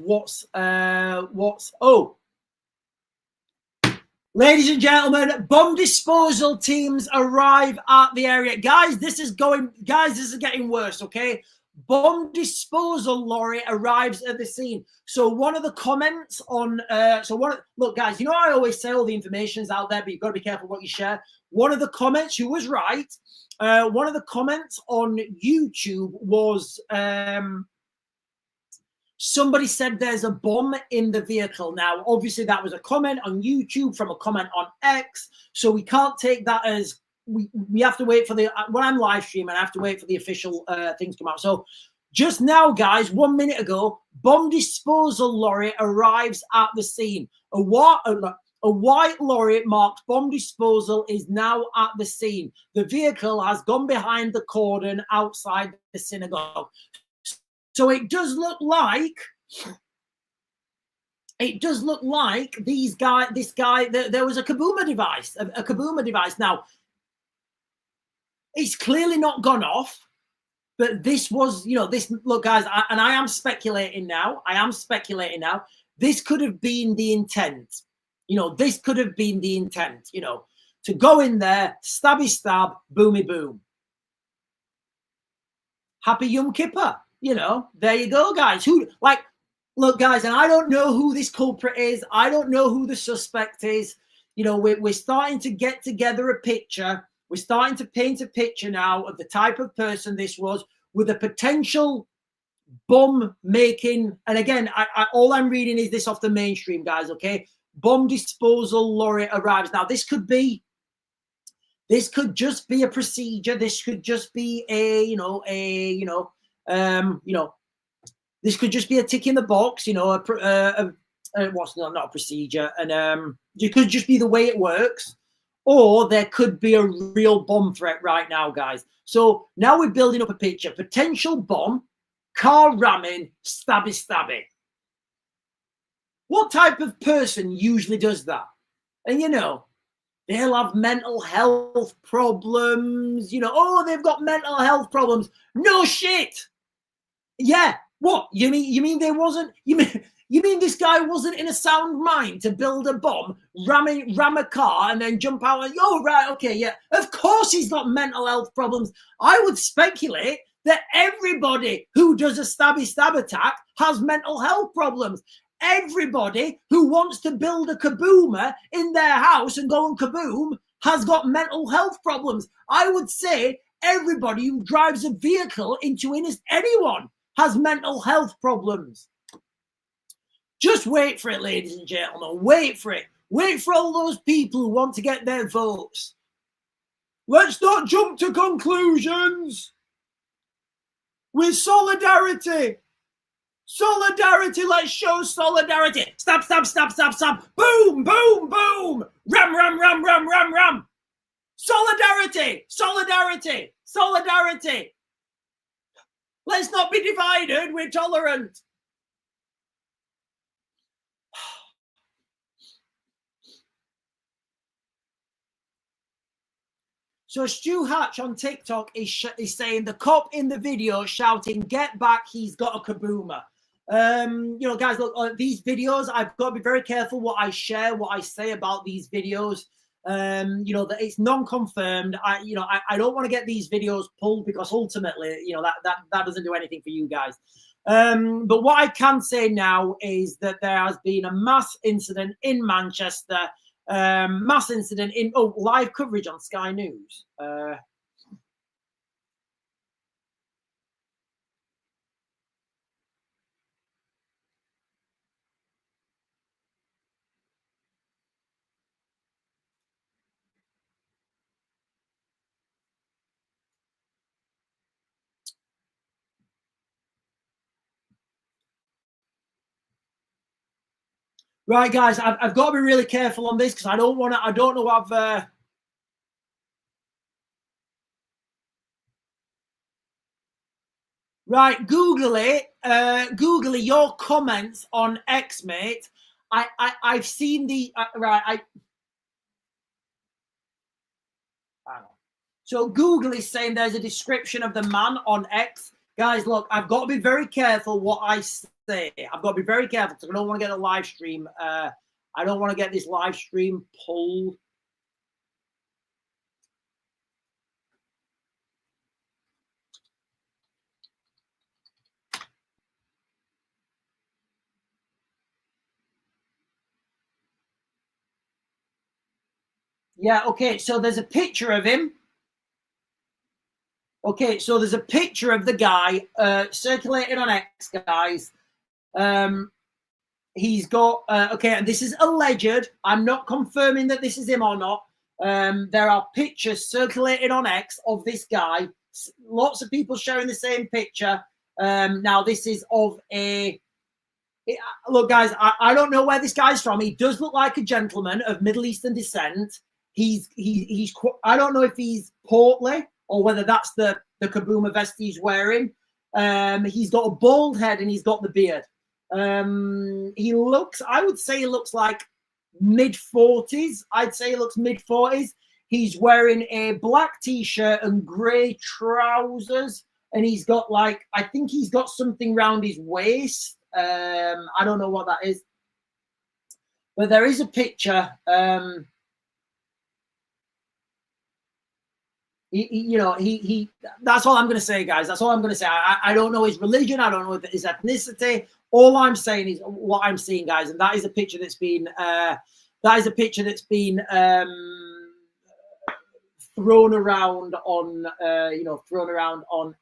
Ladies and gentlemen, bomb disposal teams arrive at the area. Guys, this is getting worse, okay? Bomb disposal lorry arrives at the scene. So one of the comments on, look, guys, you know, I always say all the information's out there, but you've got to be careful what you share. One of the comments, who was right, one of the comments on YouTube was, somebody said there's a bomb in the vehicle. Now, obviously, that was a comment on YouTube from a comment on X. So we can't take that as we have to wait for when I'm live streaming, I have to wait for the official things to come out. So just now, guys, 1 minute ago, bomb disposal lorry arrives at the scene. A white lorry marked bomb disposal is now at the scene. The vehicle has gone behind the cordon outside the synagogue. So it does look like this guy, there was a Kabuma device. Now, it's clearly not gone off, but this was, look, guys, I am speculating now. This could have been the intent. This could have been the intent, to go in there, stabby stab, boomy boom. Happy Yom Kippur. There you go, guys. Look, guys, and I don't know who this culprit is. I don't know who the suspect is. We're starting to get together a picture. We're starting to paint a picture now of the type of person this was, with a potential bomb making. And again, all I'm reading is this off the mainstream, guys. Okay, bomb disposal lorry arrives. Now, this could just be a procedure. This could just be this could just be a tick in the box, not a procedure, and it could just be the way it works, or there could be a real bomb threat right now, guys. So now we're building up a picture. Potential bomb, car ramming, stabby. What type of person usually does that? And you know, they'll have mental health problems. You know, oh, they've got mental health problems. No shit. Yeah. What? You mean they wasn't? You mean this guy wasn't in a sound mind to build a bomb, ram a car, and then jump out? And, oh, right, okay, yeah. Of course he's got mental health problems. I would speculate that everybody who does a stab attack has mental health problems. Everybody who wants to build a kaboomer in their house and go and kaboom has got mental health problems. I would say everybody who drives a vehicle into anyone has mental health problems. Just wait for it, ladies and gentlemen. Wait for it. Wait for all those people who want to get their votes. Let's not jump to conclusions. With solidarity. Solidarity, let's show solidarity. Stop. Boom. Ram. Solidarity. Let's not be divided. We're tolerant. So Stu Hatch on TikTok is saying the cop in the video shouting, "Get back, he's got a kaboomer." You know, guys, look, these videos, I've got to be very careful what I share, what I say about these videos. You know, that it's non-confirmed. I don't want to get these videos pulled because ultimately, you know, that doesn't do anything for you guys. But what I can say now is that there has been a mass incident in Manchester. Mass incident in live coverage on Sky News. Right, guys, I've got to be really careful on this because I don't know. Right, Google it. Google your comments on X, mate. I've seen the right. I don't know. So Google is saying there's a description of the man on X. Guys, look, I've got to be very careful what I say. I've got to be very careful because I don't want to get a live stream. I don't want to get this live stream pulled. Yeah, okay, so there's a picture of him. Okay, so there's a picture of the guy circulating on X, guys. He's got, okay, and this is alleged. I'm not confirming that this is him or not. There are pictures circulating on X of this guy. Lots of people sharing the same picture. Now, this is of look, guys, I don't know where this guy's from. He does look like a gentleman of Middle Eastern descent. He's I don't know if he's portly or whether that's the kaboomer vest he's wearing. He's got a bald head and he's got the beard. He looks, I would say he looks like mid-40s. I'd say he looks mid-40s. He's wearing a black t-shirt and grey trousers. And he's got like, I think he's got something around his waist. I don't know what that is. But there is a picture. He that's all I'm going to say, guys. That's all I'm going to say. I don't know his religion. I don't know his ethnicity. All I'm saying is what I'm seeing, guys. And that is a picture that's been, thrown around on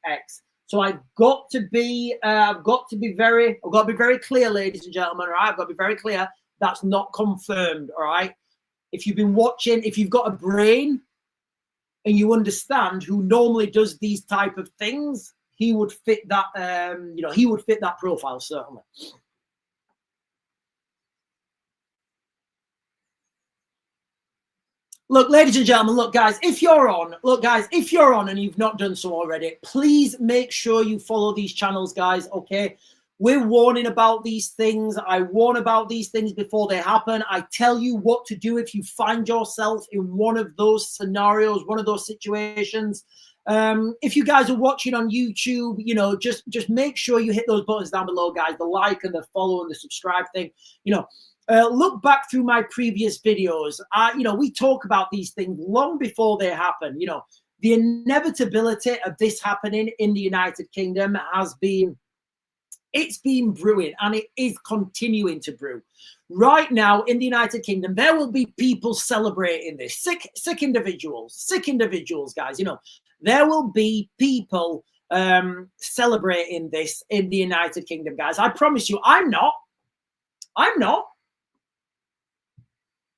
X. So I've got to be very clear, ladies and gentlemen. All right, I've got to be very clear. That's not confirmed. All right. If you've been watching, if you've got a brain and you understand who normally does these type of things, he would fit that. He would fit that profile certainly. Look, ladies and gentlemen, look, guys, if you're on and you've not done so already, please make sure you follow these channels, guys, okay? We're warning about these things. I warn about these things before they happen. I tell you what to do if you find yourself in one of those scenarios, one of those situations. If you guys are watching on YouTube, you know, just make sure you hit those buttons down below, guys, the like and the follow and the subscribe thing, you know. Look back through my previous videos. You know, we talk about these things long before they happen. You know, the inevitability of this happening in the United Kingdom it's been brewing, and it is continuing to brew. Right now in the United Kingdom, there will be people celebrating this. Sick individuals, guys. You know, there will be people celebrating this in the United Kingdom, guys. I promise you, I'm not.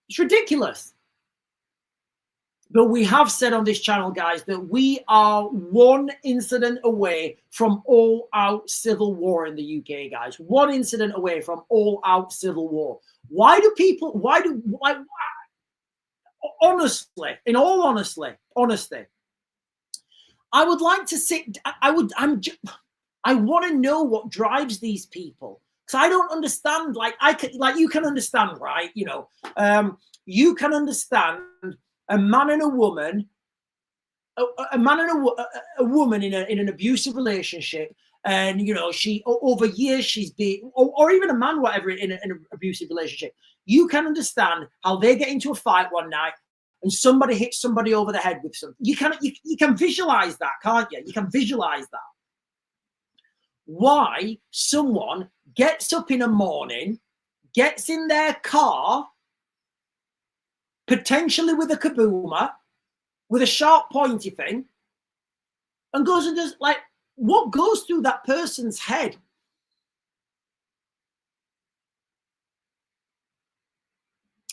It's ridiculous. But we have said on this channel, guys, that we are one incident away from all-out civil war in the UK, guys. One incident away from all-out civil war. Honestly, in all honesty, I would like to sit, I want to know what drives these people. Because I don't understand, you can understand, right? You know, you can understand a man and a woman, a man and a woman in an abusive relationship, and you know, over years she's been, or even a man, whatever, in an abusive relationship. You can understand how they get into a fight one night and somebody hits somebody over the head with something. You can visualize that, can't you? You can visualize that. Why someone gets up in the morning, gets in their car, potentially with a kabooma, with a sharp pointy thing, and goes and does, like, what goes through that person's head?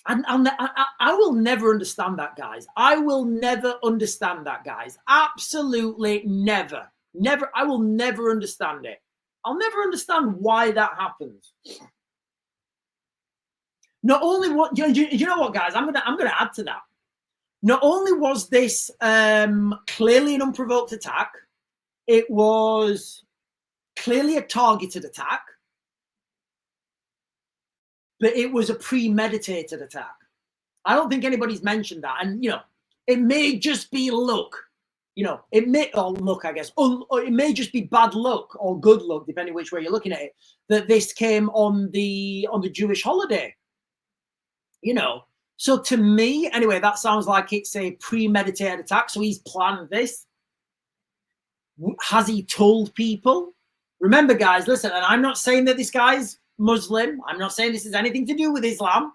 And I will never understand that, guys. I will never understand that, guys. Absolutely never. Never. I will never understand it. I'll never understand why that happens. Not only what you know what, guys, I'm gonna add to that. Not only was this clearly an unprovoked attack, it was clearly a targeted attack, but it was a premeditated attack. I don't think anybody's mentioned that. And, you know, it may just be luck. You know, it may, or luck, I guess. Or it may just be bad luck or good luck, depending which way you're looking at it, that this came on the Jewish holiday. You know, so to me, anyway, that sounds like it's a premeditated attack. So he's planned this. Has he told people? Remember, guys, listen, and I'm not saying that this guy's Muslim. I'm not saying this has anything to do with Islam.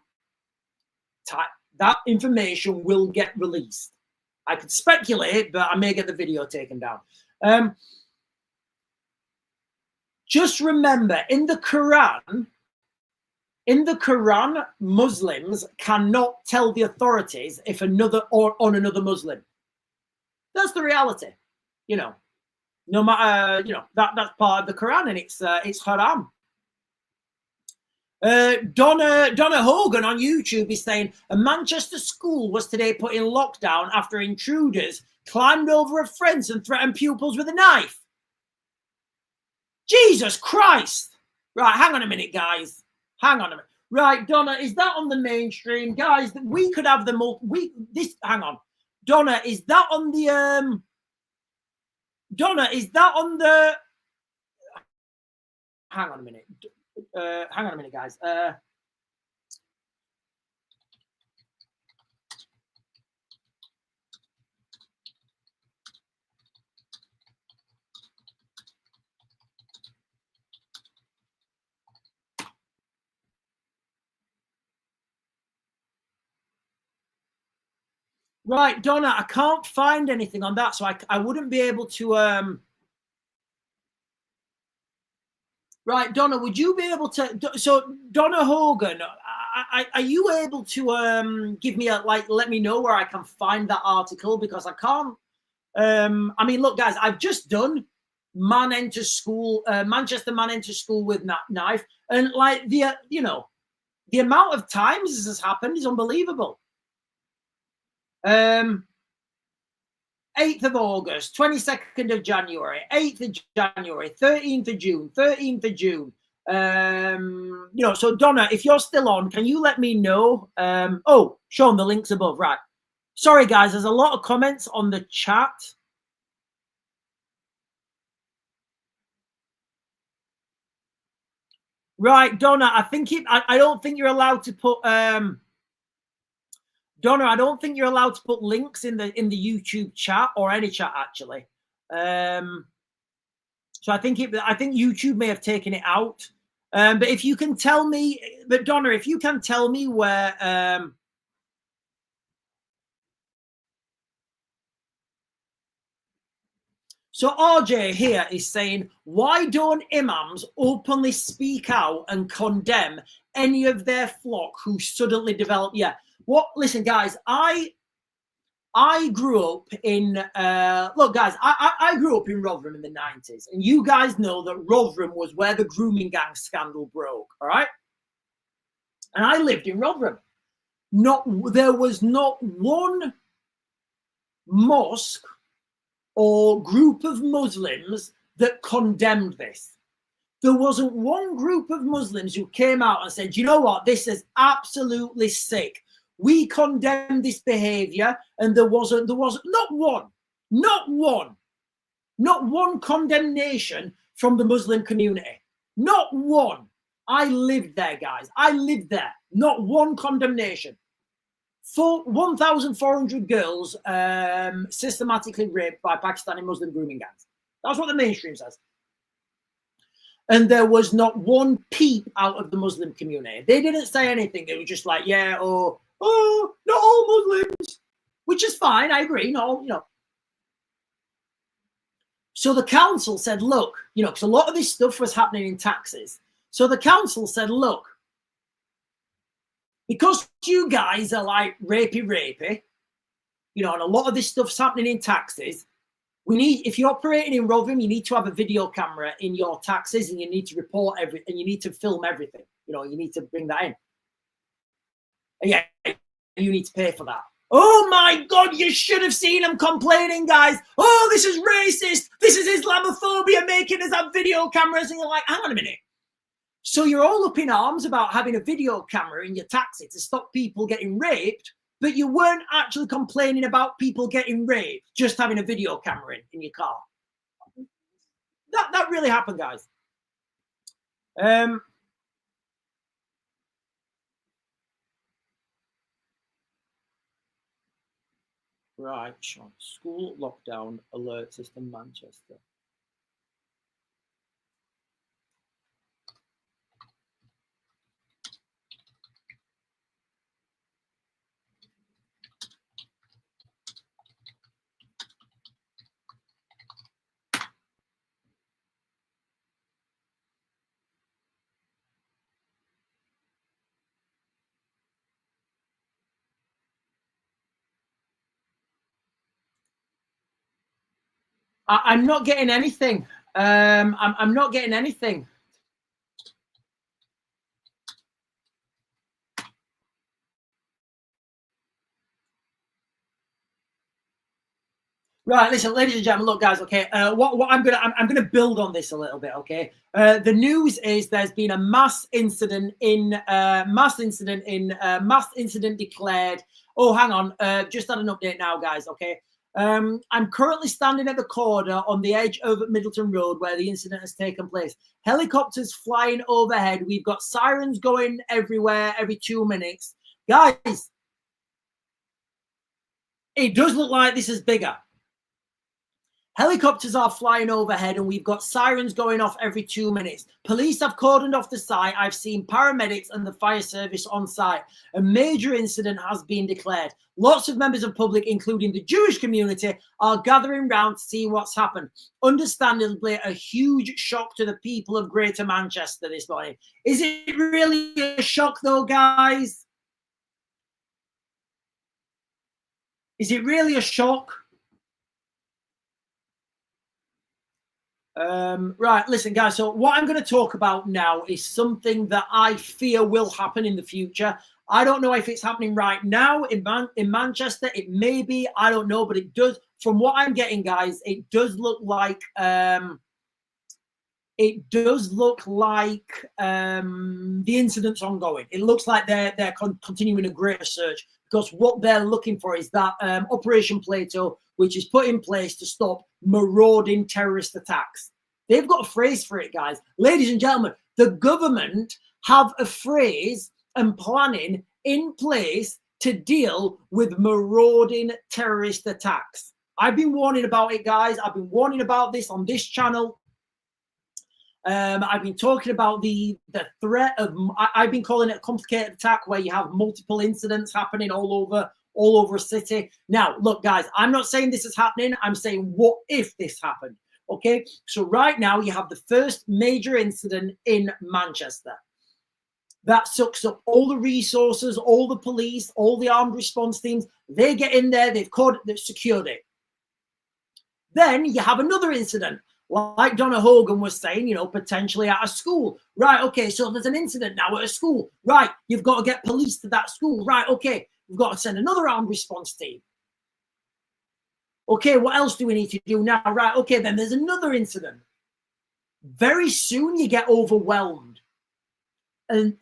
That information will get released. I could speculate, but I may get the video taken down. Just remember, in the Quran, Muslims cannot tell the authorities if another on another Muslim. That's the reality, you know. No matter, you know, that's part of the Quran, and it's haram. Donna Hogan on YouTube is saying a Manchester school was today put in lockdown after intruders climbed over a fence and threatened pupils with a knife. Jesus Christ! Right, hang on a minute, guys. Hang on a minute. Right, Donna, is that on the mainstream, guys? We could have hang on, Donna, is that on the Donna, is that on the? Hang on a minute. Hang on a minute, guys. Right, Donna, I can't find anything on that, so I wouldn't be able to. Right, Donna, would you be able to? So, Donna Hogan, are you able to give me let me know where I can find that article, because I can't. I mean, look, guys, I've just done man enters school, Manchester man enters school with knife, and like the amount of times this has happened is unbelievable. 8th of August, 22nd of January, 8th of January, 13th of June, 13th of June. You know, so Donna, if you're still on, can you let me know? Oh, Sean, the link's above, right? Sorry, guys, there's a lot of comments on the chat. Right, Donna, I think I don't think you're allowed to put Donna, I don't think you're allowed to put links in the YouTube chat or any chat actually. So I think YouTube may have taken it out. But if you can tell me, but Donna, if you can tell me where so RJ here is saying, why don't imams openly speak out and condemn any of their flock who suddenly develop? Yeah. What? Listen, guys, I grew up in look, guys, I grew up in Rotherham in the 90s, and you guys know that Rotherham was where the grooming gang scandal broke. All right. And I lived in Rotherham. There was not one mosque or group of Muslims that condemned this. There wasn't one group of Muslims who came out and said, you know what, this is absolutely sick. We condemn this behavior. And there was not one condemnation from the Muslim community. Not one. I lived there, guys. I lived there. Not one condemnation. 1,400 girls systematically raped by Pakistani Muslim grooming gangs. That's what the mainstream says. And there was not one peep out of the Muslim community. They didn't say anything. They were just like, yeah, oh, not all Muslims, which is fine. I agree. No, you know. So the council said, look, you know, because a lot of this stuff was happening in taxis. So the council said, look, because you guys are like rapey, you know, and a lot of this stuff's happening in taxis, we need, if you're operating in Rotherham, you need to have a video camera in your taxis, and you need to report everything, and you need to film everything. You know, you need to bring that in. And yeah, you need to pay for that. Oh my God, you should have seen them complaining, guys. Oh, this is racist. This is Islamophobia making us have video cameras. And you're like, hang on a minute. So you're all up in arms about having a video camera in your taxi to stop people getting raped, but you weren't actually complaining about people getting raped, just having a video camera in your car. That really happened, guys. Right, Sean. School lockdown alert system, Manchester. I'm not getting anything. I'm not getting anything. Right, listen, ladies and gentlemen, look, guys, okay. What I'm gonna build on this a little bit, okay. The news is there's been a mass incident declared. Oh, hang on, just had an update now, guys. Okay, I'm currently standing at the corner on the edge of Middleton Road where the incident has taken place. Helicopters flying overhead. We've got sirens going everywhere every 2 minutes, guys. It does look like this is bigger. Helicopters are flying overhead and we've got sirens going off every 2 minutes. Police have cordoned off the site. I've seen paramedics and the fire service on site. A major incident has been declared. Lots of members of public, including the Jewish community, are gathering round to see what's happened. Understandably, a huge shock to the people of Greater Manchester this morning. Is it really a shock though, guys? Is it really a shock? Right, listen, guys. So what I'm going to talk about now is something that I fear will happen in the future. I don't know if it's happening right now in Manchester. It may be. I don't know, but it does. From what I'm getting, guys, it does look like the incident's ongoing. It looks like they're continuing a greater search, because what they're looking for is that Operation Plato, which is put in place to stop marauding terrorist attacks. They've got a phrase for it, guys. Ladies and gentlemen, the government have a phrase and planning in place to deal with marauding terrorist attacks. I've been warning about it, guys. I've been warning about this on this channel. I've been talking about the threat of. I've been calling it a complicated attack, where you have multiple incidents happening all over a city. Now, look, guys, I'm not saying this is happening. I'm saying, what if this happened? Okay, so right now you have the first major incident in Manchester that sucks up all the resources, all the police, all the armed response teams. They get in there. They've secured it. Then you have another incident, like Donna Hogan was saying, potentially at a school. Right, okay, so there's an incident now at a school. Right, you've got to get police to that school. Right, okay, we've got to send another armed response team. Okay, what else do we need to do now? Right, okay, then there's another incident. Very soon you get overwhelmed. And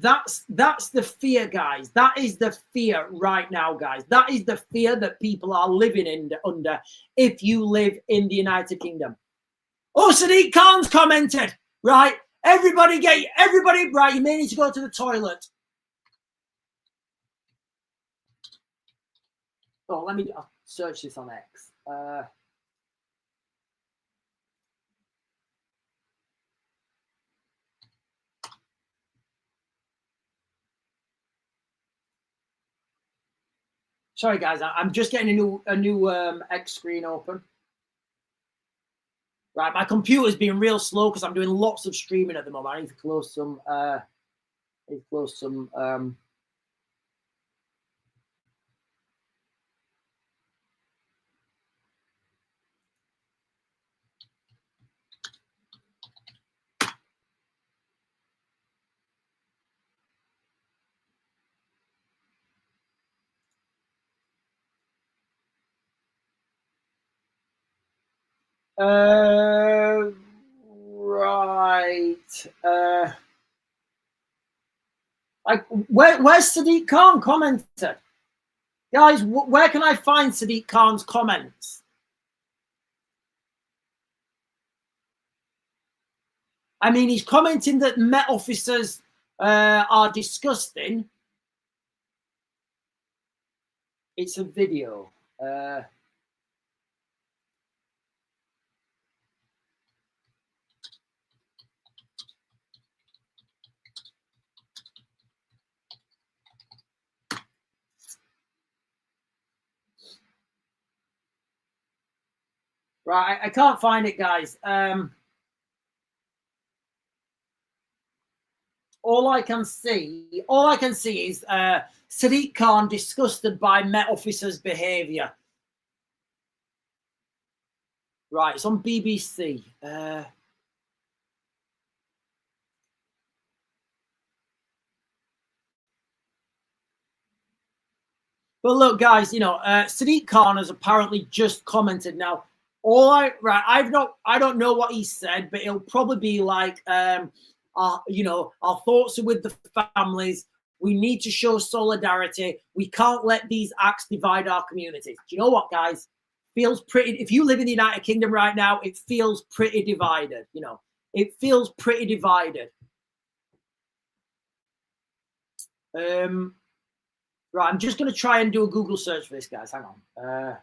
that's the fear, guys. That is the fear right now, guys. That is the fear that people are living under if you live in the United Kingdom. Oh, Sadiq Khan's commented. Right. Everybody, right, you may need to go to the toilet. Oh, let me search this on X. Sorry, guys, I'm just getting a new X screen open. Right, my computer's being real slow because I'm doing lots of streaming at the moment. I need to close some. Right. Like, where's Sadiq Khan commented? Guys, where can I find Sadiq Khan's comments? I mean, he's commenting that Met officers are disgusting. It's a video. Right, I can't find it, guys. All I can see is Sadiq Khan disgusted by Met officers' behaviour. Right, it's on BBC. But look, guys, Sadiq Khan has apparently just commented. Now, I don't know what he said, but it'll probably be like, our thoughts are with the families. We need to show solidarity. We can't let these acts divide our communities. Do you know what, guys? Feels pretty. If you live in the United Kingdom right now, it feels pretty divided. It feels pretty divided. Right, I'm just going to try and do a Google search for this, guys. Hang on.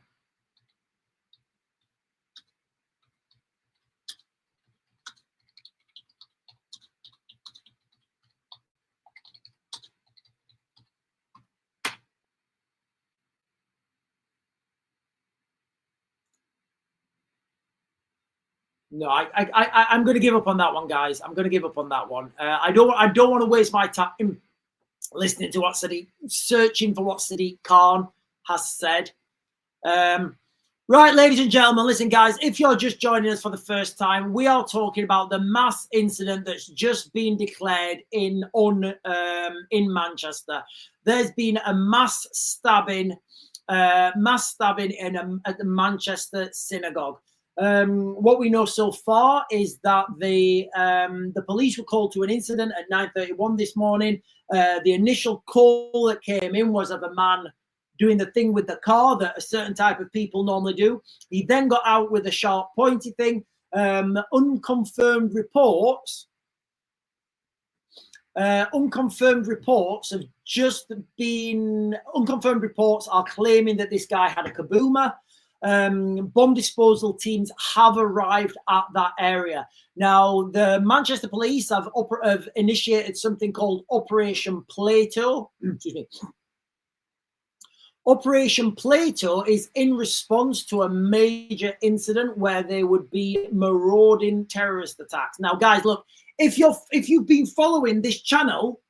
No, I'm going to give up on that one, guys. I'm going to give up on that one. I don't want to waste my time listening to searching for what Sadiq Khan has said. Right, ladies and gentlemen, listen, guys, if you're just joining us for the first time, we are talking about the mass incident that's just been declared in Manchester. There's been a mass stabbing at the Manchester Synagogue. What we know so far is that the police were called to an incident at 9:31 this morning. The initial call that came in was of a man doing the thing with the car that a certain type of people normally do. He then got out with a sharp, pointy thing. Unconfirmed reports have just been. Unconfirmed reports are claiming that this guy had a kaboomer. Bomb disposal teams have arrived at that area. Now, the Manchester police have initiated something called Operation Plato. Excuse me. Operation Plato is in response to a major incident where there would be marauding terrorist attacks. Now, guys, look, if you've been following this channel,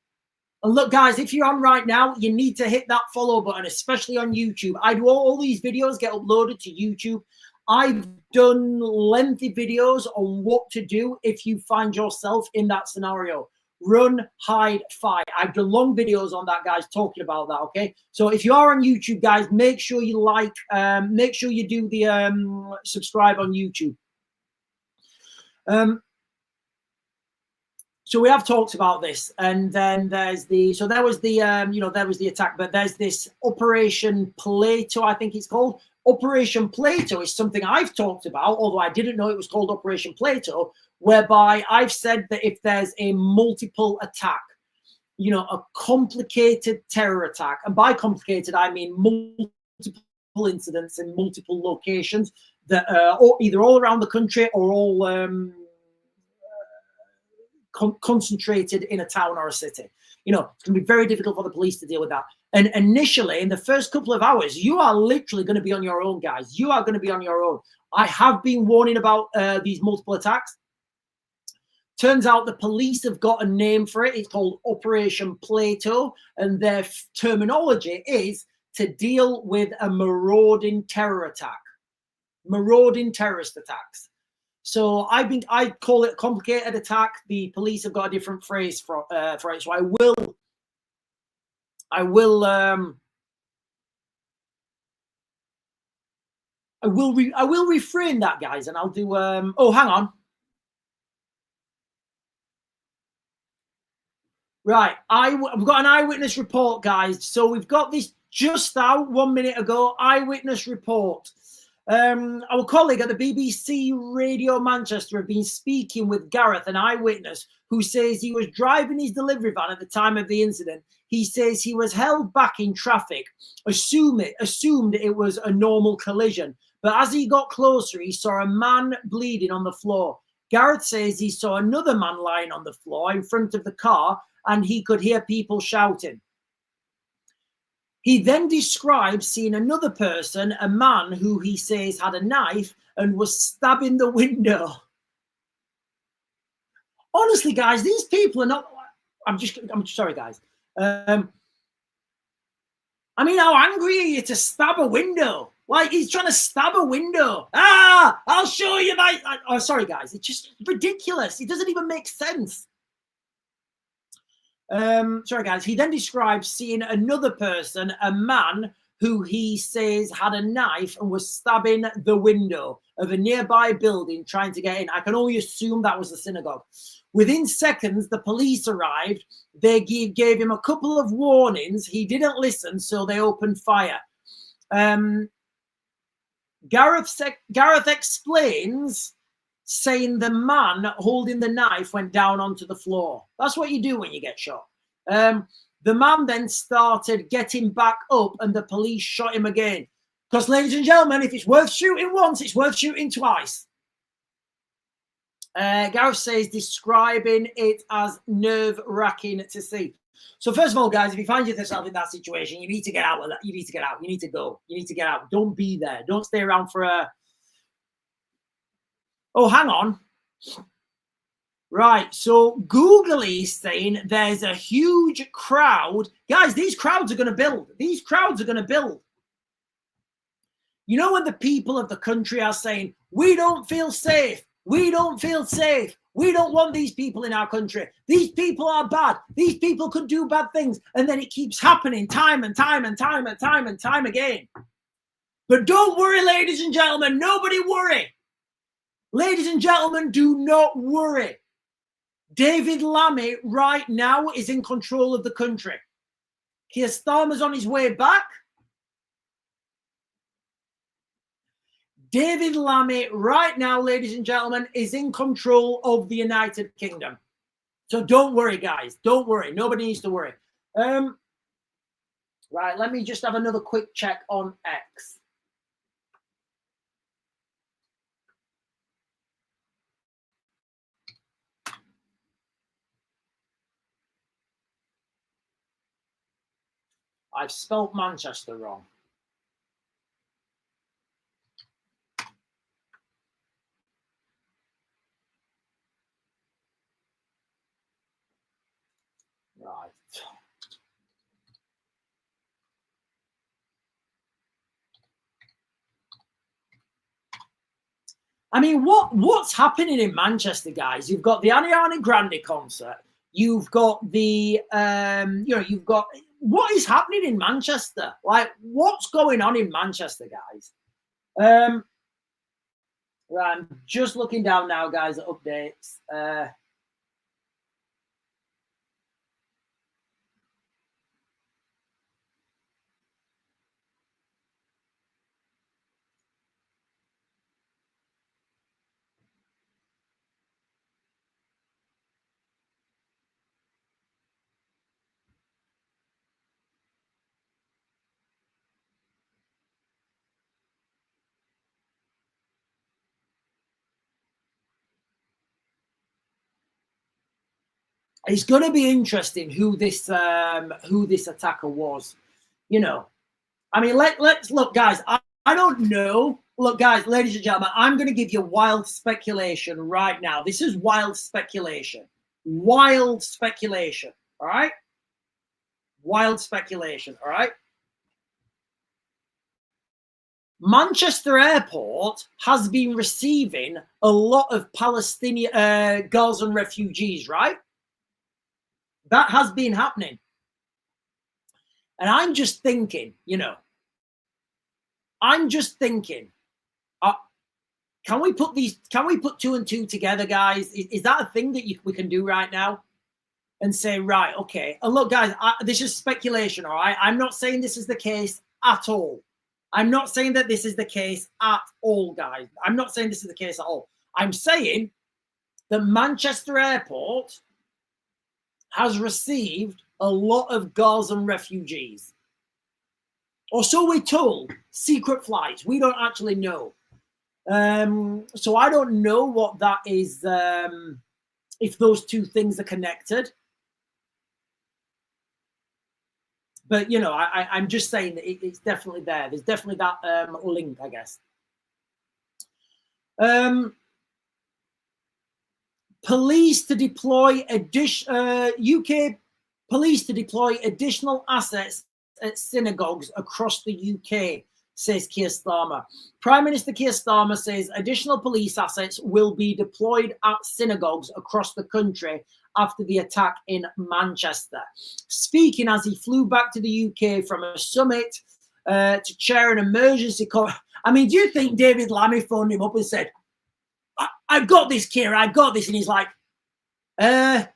and look, guys, if you're on right now, you need to hit that follow button, especially on YouTube. I do all these videos get uploaded to YouTube. I've done lengthy videos on what to do if you find yourself in that scenario. Run, hide, fight. I've done long videos on that, guys, talking about that, okay? So if you are on YouTube, guys, make sure you like, make sure you do the subscribe on YouTube. So we have talked about this, and then there's there was the attack, but there's this Operation Plato, I think it's called. Operation Plato is something I've talked about, although I didn't know it was called Operation Plato, whereby I've said that if there's a multiple attack, a complicated terror attack, and by complicated, I mean multiple incidents in multiple locations that are either all around the country or all concentrated in a town or a city. It's going to be very difficult for the police to deal with that. And initially, in the first couple of hours, you are literally going to be on your own, guys. You are going to be on your own. I have been warning about these multiple attacks. Turns out the police have got a name for it. It's called Operation Plato, and their terminology is to deal with a marauding terror attack, marauding terrorist attacks. So I call it a complicated attack. The police have got a different phrase for it. So I will reframe that, guys, and I'll do. Oh, hang on. Right, we've got an eyewitness report, guys. So we've got this just out 1 minute ago. Eyewitness report. Our colleague at the BBC Radio Manchester have been speaking with Gareth, an eyewitness, who says he was driving his delivery van at the time of the incident. He says he was held back in traffic, assumed it was a normal collision. But as he got closer, he saw a man bleeding on the floor. Gareth says he saw another man lying on the floor in front of the car, and he could hear people shouting. He then describes seeing another person, a man who he says had a knife and was stabbing the window. Honestly, guys, these people are not. I'm sorry, guys. I mean, how angry are you to stab a window? Like, he's trying to stab a window. I'll show you that. Oh, sorry, guys. It's just ridiculous. It doesn't even make sense. Sorry, guys. He then describes seeing another person, a man who he says had a knife and was stabbing the window of a nearby building trying to get in. I can only assume that was the synagogue. Within seconds, the police arrived. They gave him a couple of warnings. He didn't listen, so they opened fire. Gareth explains, saying the man holding the knife went down onto the floor. That's what you do when you get shot. The man then started getting back up, and the police shot him again. Because, ladies and gentlemen, if it's worth shooting once, it's worth shooting twice. Gareth says, describing it as nerve-wracking to see. So first of all, guys, if you find yourself in that situation, you need to get out of that. You need to get out. You need to go. You need to get out. Don't be there. Don't stay around for a... Oh, hang on. Right. So Google is saying there's a huge crowd. Guys, these crowds are going to build. These crowds are going to build. You know, when the people of the country are saying, we don't feel safe, we don't feel safe, we don't want these people in our country, these people are bad, these people could do bad things, and then it keeps happening time and time and time and time and time again. But don't worry, ladies and gentlemen, nobody worry. Ladies and gentlemen, do not worry. David Lammy right now is in control of the country. Keir Starmer's on his way back. David Lammy right now, ladies and gentlemen, is in control of the United Kingdom. So don't worry, guys. Don't worry. Nobody needs to worry. Right, let me just have another quick check on X. I've spelt Manchester wrong. Right. I mean, what's happening in Manchester, guys? You've got the Ariana Grande concert. You've got the, you've got, what is happening in Manchester? Like, what's going on in Manchester, guys? Right, I'm just looking down now, guys, at updates. It's going to be interesting who this attacker was. You know, I mean, let's look, guys. I don't know. Look, guys, ladies and gentlemen, I'm going to give you wild speculation right now. This is wild speculation. Wild speculation. All right. Wild speculation. All right. Manchester Airport has been receiving a lot of Palestinian Gaza refugees, right? That has been happening. And I'm just thinking, you know, I'm just thinking, can we put two and two together, guys? Is that a thing that we can do right now? And say, right, okay. And look, guys, this is speculation, all right? I'm not saying this is the case at all. I'm not saying that this is the case at all, guys. I'm not saying this is the case at all. I'm saying that Manchester Airport has received a lot of Gazan refugees. Or so we're told. Secret flights. We don't actually know. So I don't know what that is, if those two things are connected. But, you know, I'm just saying that it's definitely there. There's definitely that link, I guess. Police to deploy UK police to deploy additional assets at synagogues across the UK, says Keir Starmer. Prime Minister Keir Starmer says additional police assets will be deployed at synagogues across the country after the attack in Manchester. Speaking as he flew back to the UK from a summit to chair an emergency call. I mean, do you think David Lammy phoned him up and said, I've got this, Keir, I've got this? And he's like, yeah,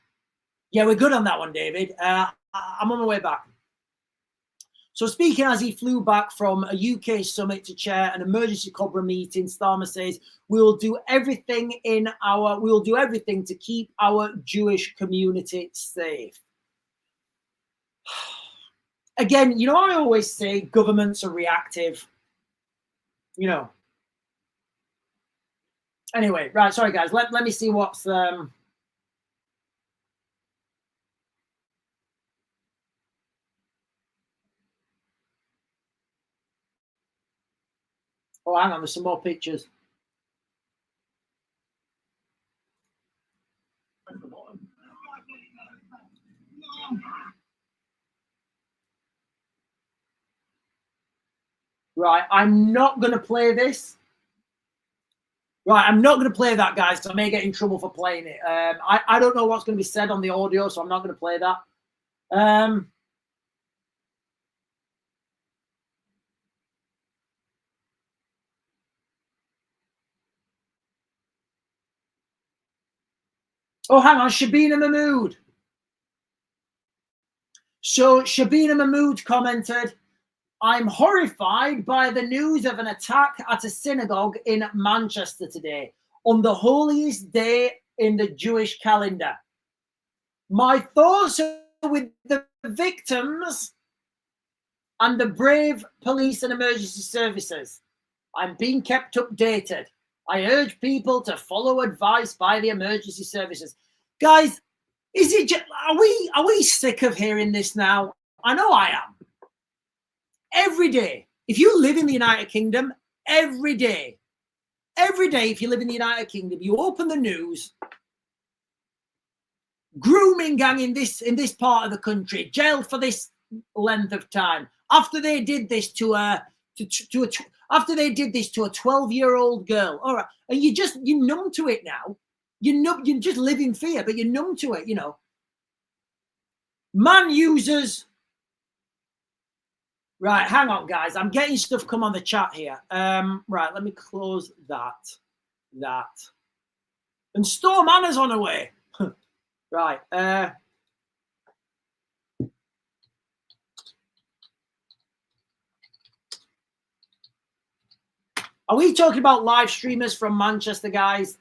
we're good on that one, David. I'm on my way back. So speaking as he flew back from a UK summit to chair an emergency Cobra meeting, Starmer says, we'll do everything to keep our Jewish community safe. Again, you know, I always say governments are reactive, you know. Anyway, right, sorry guys, let me see what's oh, hang on, there's some more pictures. Right, I'm not going to play this. Right, I'm not going to play that, guys, because I may get in trouble for playing it. I don't know what's going to be said on the audio, so I'm not going to play that. Oh, hang on, Shabina Mahmood. So Shabina Mahmood commented, I'm horrified by the news of an attack at a synagogue in Manchester today, on the holiest day in the Jewish calendar. My thoughts are with the victims and the brave police and emergency services. I'm being kept updated. I urge people to follow advice by the emergency services. Guys, is it just, are we sick of hearing this now? I know I am. Every day, if you live in the United Kingdom, every day, if you live in the United Kingdom, you open the news, grooming gang in this part of the country, jailed for this length of time after they did this to a 12-year-old girl. All right, and you're numb to it now. You just live in fear, but you're numb to it. You know, man users. Right, hang on, guys. I'm getting stuff come on the chat here. Right, let me close that. And Storm Anna's on her way. Right. Are we talking about live streamers from Manchester, guys?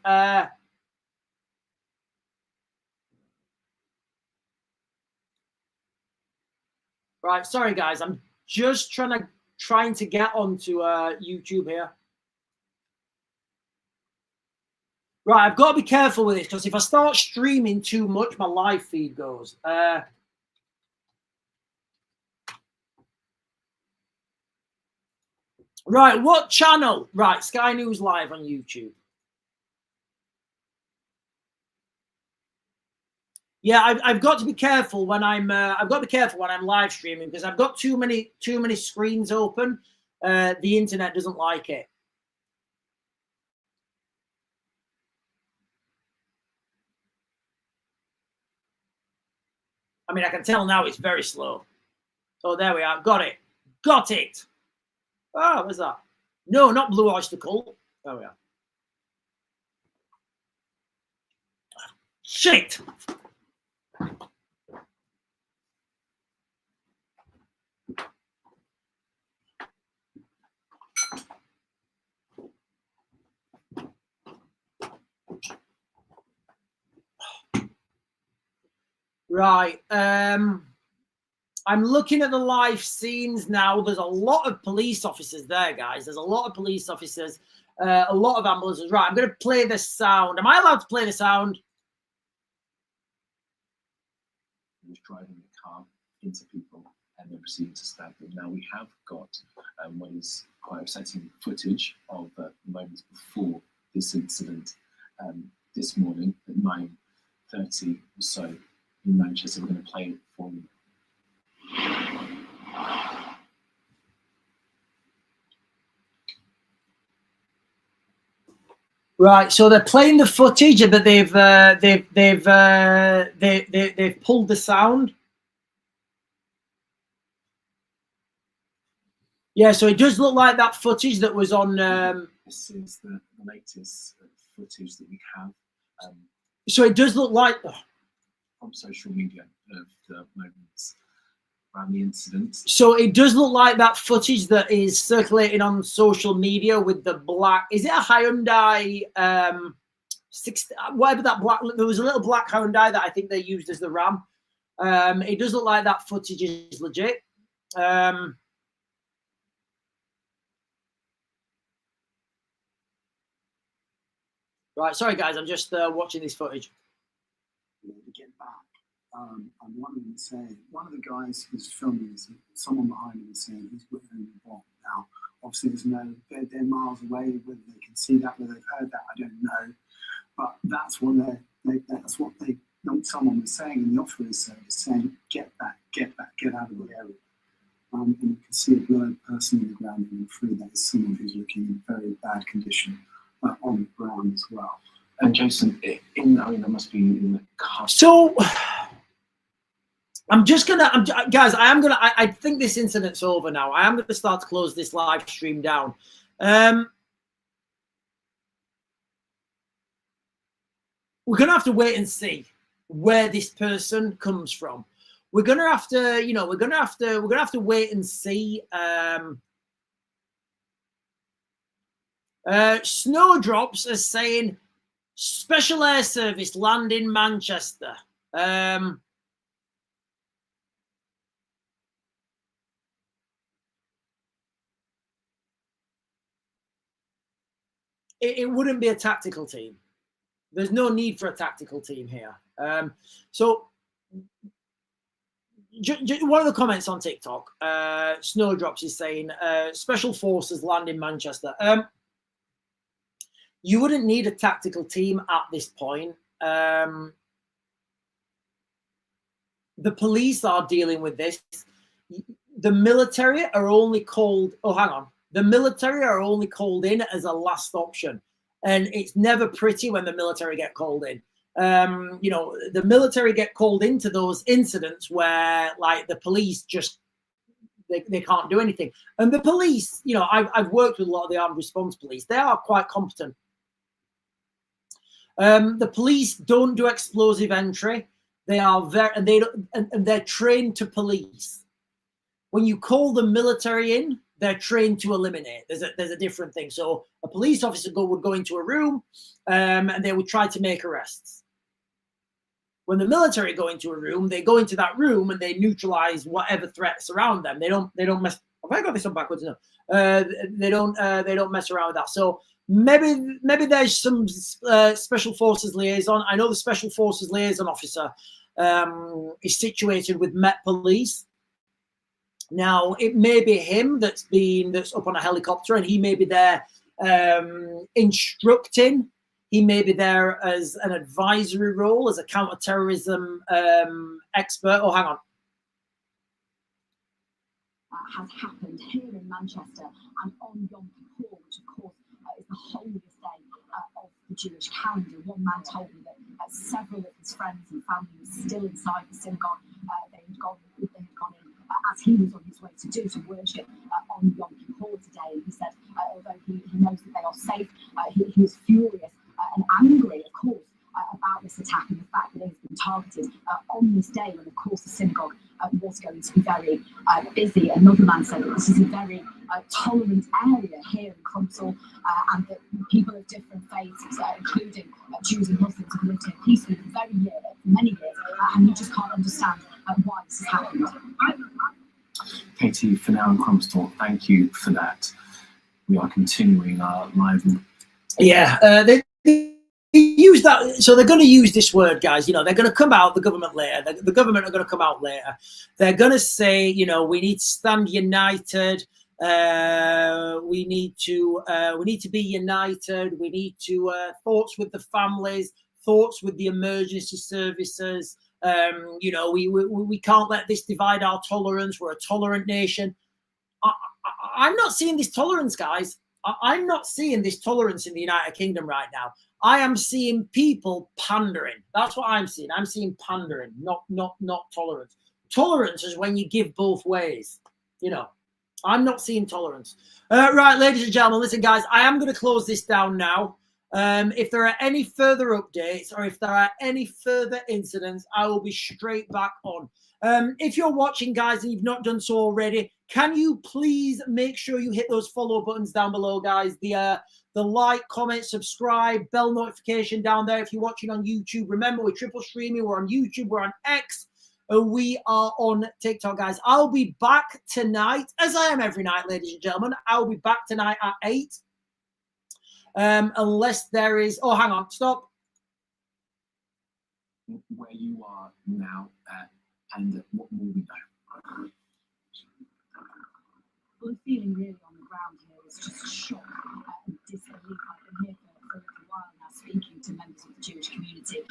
Right, sorry, guys. I'm just trying to get onto YouTube here. Right, I've got to be careful with this because if I start streaming too much, my live feed goes. Right, what channel? Right, Sky News Live on YouTube. Yeah, I've got to be careful when I'm live streaming because I've got too many screens open. The internet doesn't like it. I mean, I can tell now it's very slow. Oh, there we are. Got it. Oh, what's that? No, not Blue Oyster Cult. There we are. Shit. Right. I'm looking at the live scenes now. There's a lot of police officers there, guys. There's a lot of police officers, a lot of ambulances. Right, I'm going to play the sound. Am I allowed to play the sound? He was driving the car into people and then proceeding to stab them. Now we have got what is quite upsetting footage of the moments before this incident this morning at 9:30 or so in Manchester. We're going to play it for you. Right, so they're playing the footage, but they've pulled the sound. Yeah, so it does look like that footage that was on. This is the latest footage that we have. So it does look like from social media of the moments around the incident. So it does look like that footage that is circulating on social media with the black. Is it a Hyundai? Whatever that black. There was a little black Hyundai that I think they used as the Ram. It does look like that footage is legit. Right, sorry guys, I'm just watching this footage. To get back, and one of them saying, one of the guys who's filming this, someone behind him is saying he's witnessing the bomb. Now, obviously, they're miles away. Whether they can see that, whether they've heard that, I don't know. But that's what someone was saying in the operating service, saying, get back, get out of the area. and you can see a blurred person in the ground, and through that is someone who's looking in very bad condition on the ground as well. And Jason, I mean, that must be in the car. So guys, I think this incident's over now. I am gonna start to close this live stream down. We're gonna have to wait and see where this person comes from. We're gonna have to, we're gonna have to wait and see. Snowdrops is saying Special Air Service land in Manchester. It wouldn't be a tactical team. There's no need for a tactical team here. So one of the comments on TikTok, Snowdrops is saying Special Forces land in Manchester. You wouldn't need a tactical team at this point. The police are dealing with this. The military are only called, the military are only called in as a last option. And it's never pretty when the military get called in. The military get called into those incidents where, like, the police just, they can't do anything. And the police, I've worked with a lot of the armed response police. They are quite competent. The police don't do explosive entry. They are and they're trained to police. When you call the military in, they're trained to eliminate. There's a different thing. So a police officer would go into a room, and they would try to make arrests. When the military go into a room, they go into that room and they neutralize whatever threats around them. They don't mess. Have I got this on backwards? No. They don't mess around with that. So maybe there's some special forces liaison. I know the special forces liaison officer is situated with Met Police. Now, it may be him that's up on a helicopter, and he may be there instructing. He may be there as an advisory role, as a counter-terrorism expert. Oh, hang on. Has happened here in Manchester and on Yom Kippur, which of course is the holiest day of the Jewish calendar. One man told me that several of his friends and family were still inside the synagogue. They had gone in as he was on his way to do, to worship on Yom Kippur today. And he said, although he knows that they are safe, he was furious and angry, of course, about this attack and the fact that it has been targeted on this day when, of course, the synagogue was going to be very busy. Another man said that this is a very tolerant area here in Crumpsall, and that people of different faiths, including Jews and Muslims, have lived here peacefully for many years, and you just can't understand why this has happened. Katie, for now in Crumpsall, thank you for that. We are continuing our live. Yeah, they use that. So they're going to use this word, guys. They're going to come out, the government later. The government are going to come out later. They're going to say, we need to stand united. We need to be united. We need to thoughts with the families, thoughts with the emergency services. We can't let this divide our tolerance. We're a tolerant nation. I'm not seeing this tolerance, guys. I'm not seeing this tolerance in the United Kingdom right now. I am seeing people pandering. That's what I'm seeing. I'm seeing pandering, not tolerance. Tolerance is when you give both ways. I'm not seeing tolerance. Right, ladies and gentlemen, listen, guys, I am going to close this down now. If there are any further updates or if there are any further incidents, I will be straight back on. If you're watching, guys, and you've not done so already, can you please make sure you hit those follow buttons down below, guys? The like, comment, subscribe, bell notification down there. If you're watching on YouTube, remember we're triple streaming. We're on YouTube. We're on X. We are on TikTok, guys. I'll be back tonight, as I am every night, ladies and gentlemen. I'll be back tonight at 8. Unless there is... Oh, hang on. Stop. Where you are now and what will we know? Well, the feeling really on the ground here is just shock and disbelief. I've been here for a little while now, speaking to members of the Jewish community, of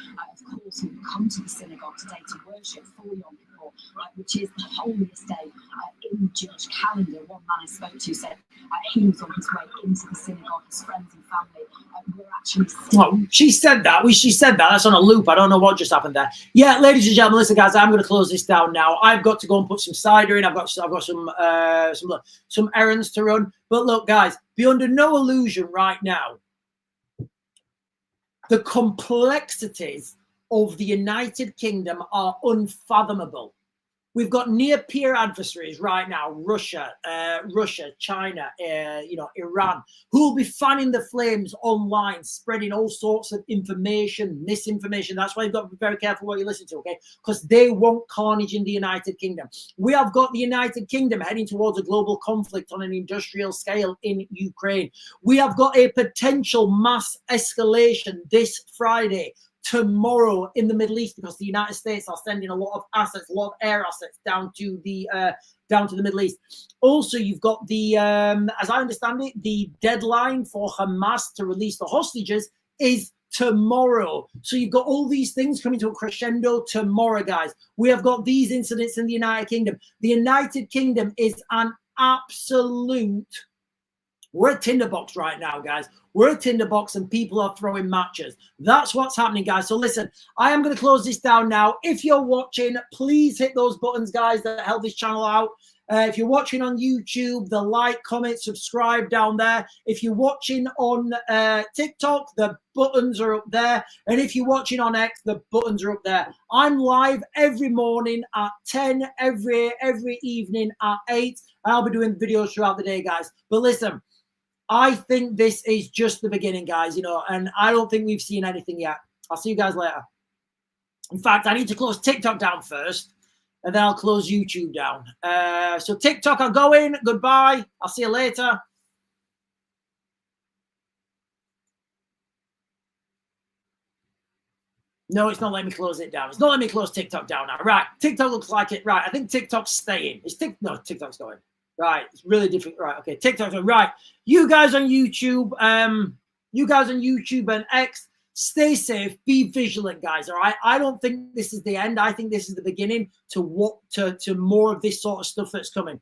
course, who come to the synagogue today to worship for Yom Kippur, which is the holiest day in the Jewish calendar. One man I spoke to said he was on his way into the synagogue. His friends and family were actually still. Well, she said that. She said that. That's on a loop. I don't know what just happened there. Yeah, ladies and gentlemen, listen, guys. I'm going to close this down now. I've got to go and put some cider in. I've got some errands to run. But look, guys, be under no illusion right now. The complexities of the United Kingdom are unfathomable. We've got near-peer adversaries right now: Russia, China, Iran, who will be fanning the flames online, spreading all sorts of information, misinformation. That's why you've got to be very careful what you listen to, okay? Because they want carnage in the United Kingdom. We have got the United Kingdom heading towards a global conflict on an industrial scale in Ukraine. We have got a potential mass escalation this Friday, tomorrow, in the Middle East, because the United States are sending a lot of assets, a lot of air assets down to the Middle East. Also, you've got the, as I understand it, the deadline for Hamas to release the hostages is tomorrow. So you've got all these things coming to a crescendo tomorrow, guys. We have got these incidents in the United Kingdom. The United Kingdom is an absolute... We're a tinderbox right now, guys. We're a tinderbox and people are throwing matches. That's what's happening, guys. So listen, I am going to close this down now. If you're watching, please hit those buttons, guys, that help this channel out. If you're watching on YouTube, the like, comment, subscribe down there. If you're watching on TikTok, the buttons are up there. And if you're watching on X, the buttons are up there. I'm live every morning at 10, every evening at 8. I'll be doing videos throughout the day, guys. But listen, I think this is just the beginning, guys, and I don't think we've seen anything yet. I'll see you guys later. In fact, I need to close TikTok down first, and then I'll close YouTube down. So TikTok, I'll go in. Goodbye. I'll see you later. No, it's not letting me close it down. It's not letting me close TikTok down now. Right, TikTok looks like it. Right, I think TikTok's staying. No, TikTok's going. Right, it's really different. Right, okay, TikTok's going. Right, you guys on YouTube, and X, stay safe, be vigilant, guys. All right, I don't think this is the end. I think this is the beginning to more of this sort of stuff that's coming.